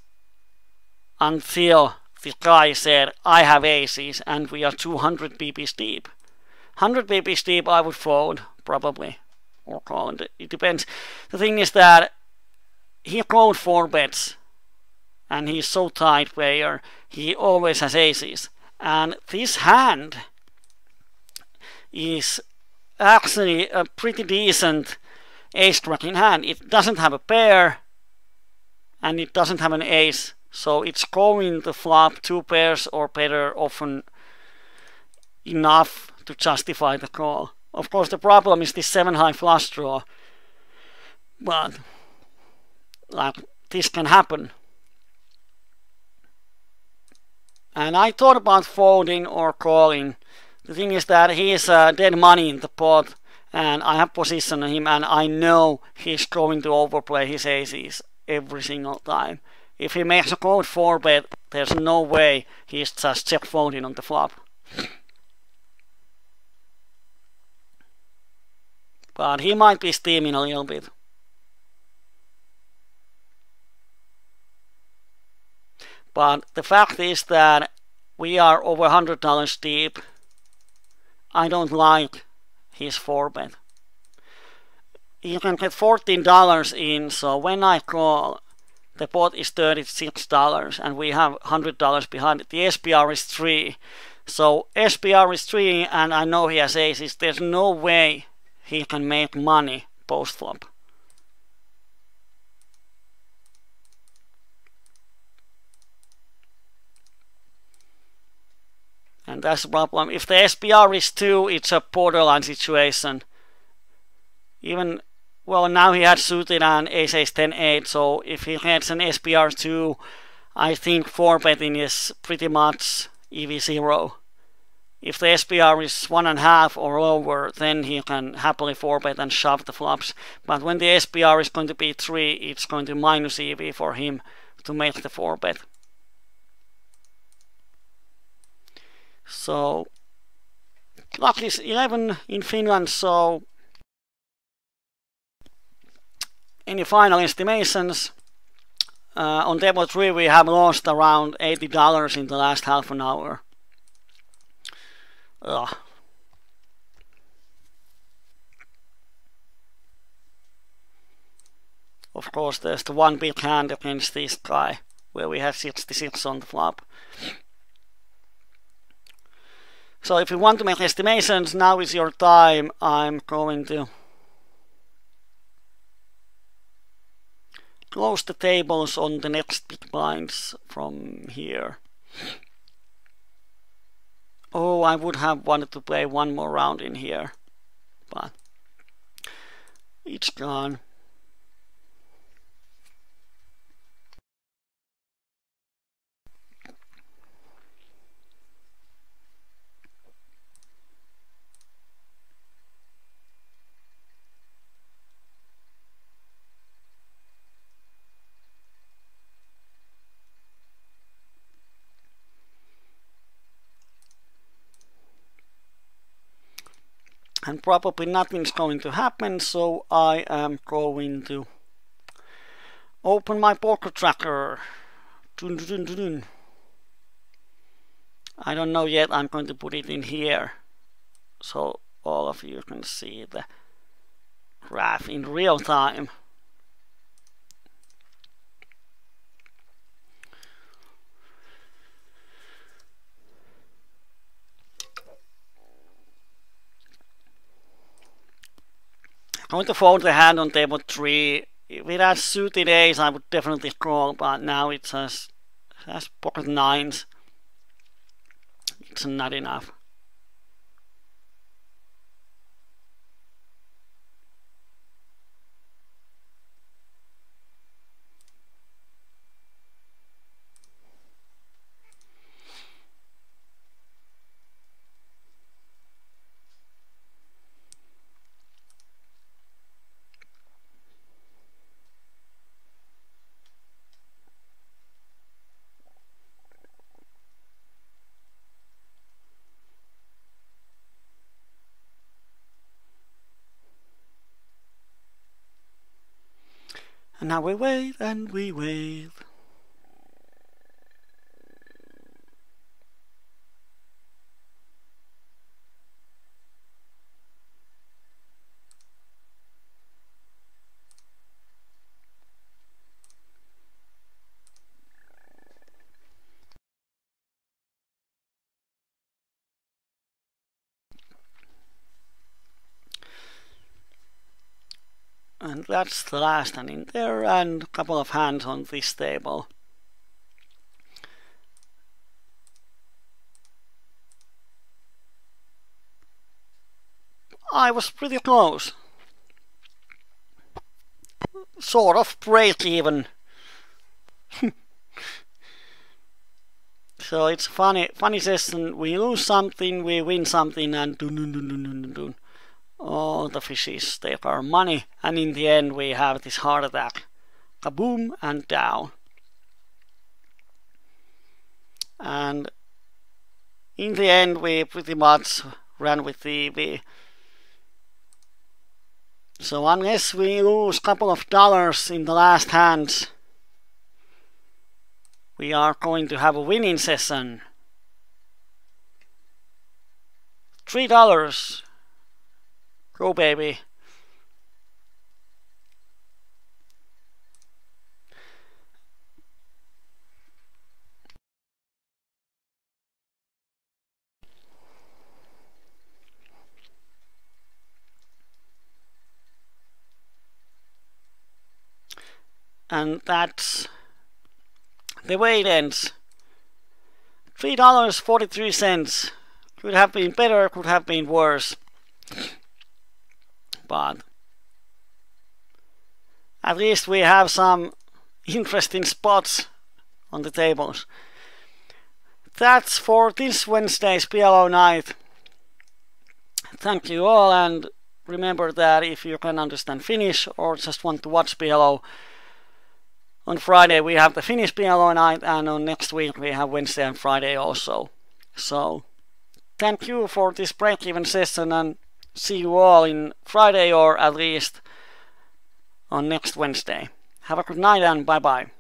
until the guy said I have aces and we are 200 BPs deep. 100 BPs deep I would fold probably or call it. It depends. The thing is that he called 4 bets and he's so tight player. He always has aces. And this hand is actually a pretty decent ace-cracking hand. It doesn't have a pair and it doesn't have an ace, so it's calling the flop 2 pairs or better often enough to justify the call. Of course the problem is this 7 high flush draw, but like this can happen. And I thought about folding or calling. The thing is that he is dead money in the pot and I have position on him and I know he's going to overplay his aces every single time. If he makes a cold 4 bet, there's no way he's just check folding on the flop. But he might be steaming a little bit. But the fact is that we are over $100 deep. I don't like his 4 bet. You can get $14 in, so when I call, the pot is $36 and we have $100 behind it. The SPR is 3. So SPR is 3 and I know he has aces. There's no way he can make money post flop. And that's the problem. If the SPR is 2, it's a borderline situation. Even, well, now he had suited an ace ace 10 8, so if he gets an SPR 2, I think 4 betting is pretty much EV0. If the SPR is 1.5 or lower, then he can happily 4 bet and shove the flops. But when the SPR is going to be 3, it's going to minus EV for him to make the 4 bet. So clock is 11 in Finland, so any final estimations? On demo 3 we have lost around $80 in the last half an hour. Ugh. Of course there's the one big hand against this guy where we have 66 on the flop. So if you want to make estimations, now is your time. I'm going to close the tables on the next big blinds from here. Oh, I would have wanted to play one more round in here, but it's gone. And probably nothing's going to happen, so I am going to open my poker tracker. Dun, dun, dun, dun. I don't know yet, I'm going to put it in here so all of you can see the graph in real time. I'm going to fold the hand on table 3. If it has suited ace, I would definitely call, but now it has pocket 9s. It's not enough. And now we wait and we wait. And that's the last hand in there, and a couple of hands on this table. I was pretty close. Sort of break even. So it's funny session. We lose something, we win something, and dun. All the fishes take our money, and in the end we have this heart attack. Kaboom and down. And in the end we pretty much ran with the EV. So unless we lose a couple of dollars in the last hands, we are going to have a winning session. $3. Go baby. And that's the way it ends. $3.43. Could have been better, could have been worse. But at least we have some interesting spots on the tables. That's for this Wednesday's PLO night. Thank you all, and remember that if you can understand Finnish or just want to watch PLO, on Friday we have the Finnish PLO night, and on next week we have Wednesday and Friday also. So thank you for this break-even session, and see you all in Friday, or at least on next Wednesday. Have a good night and bye bye.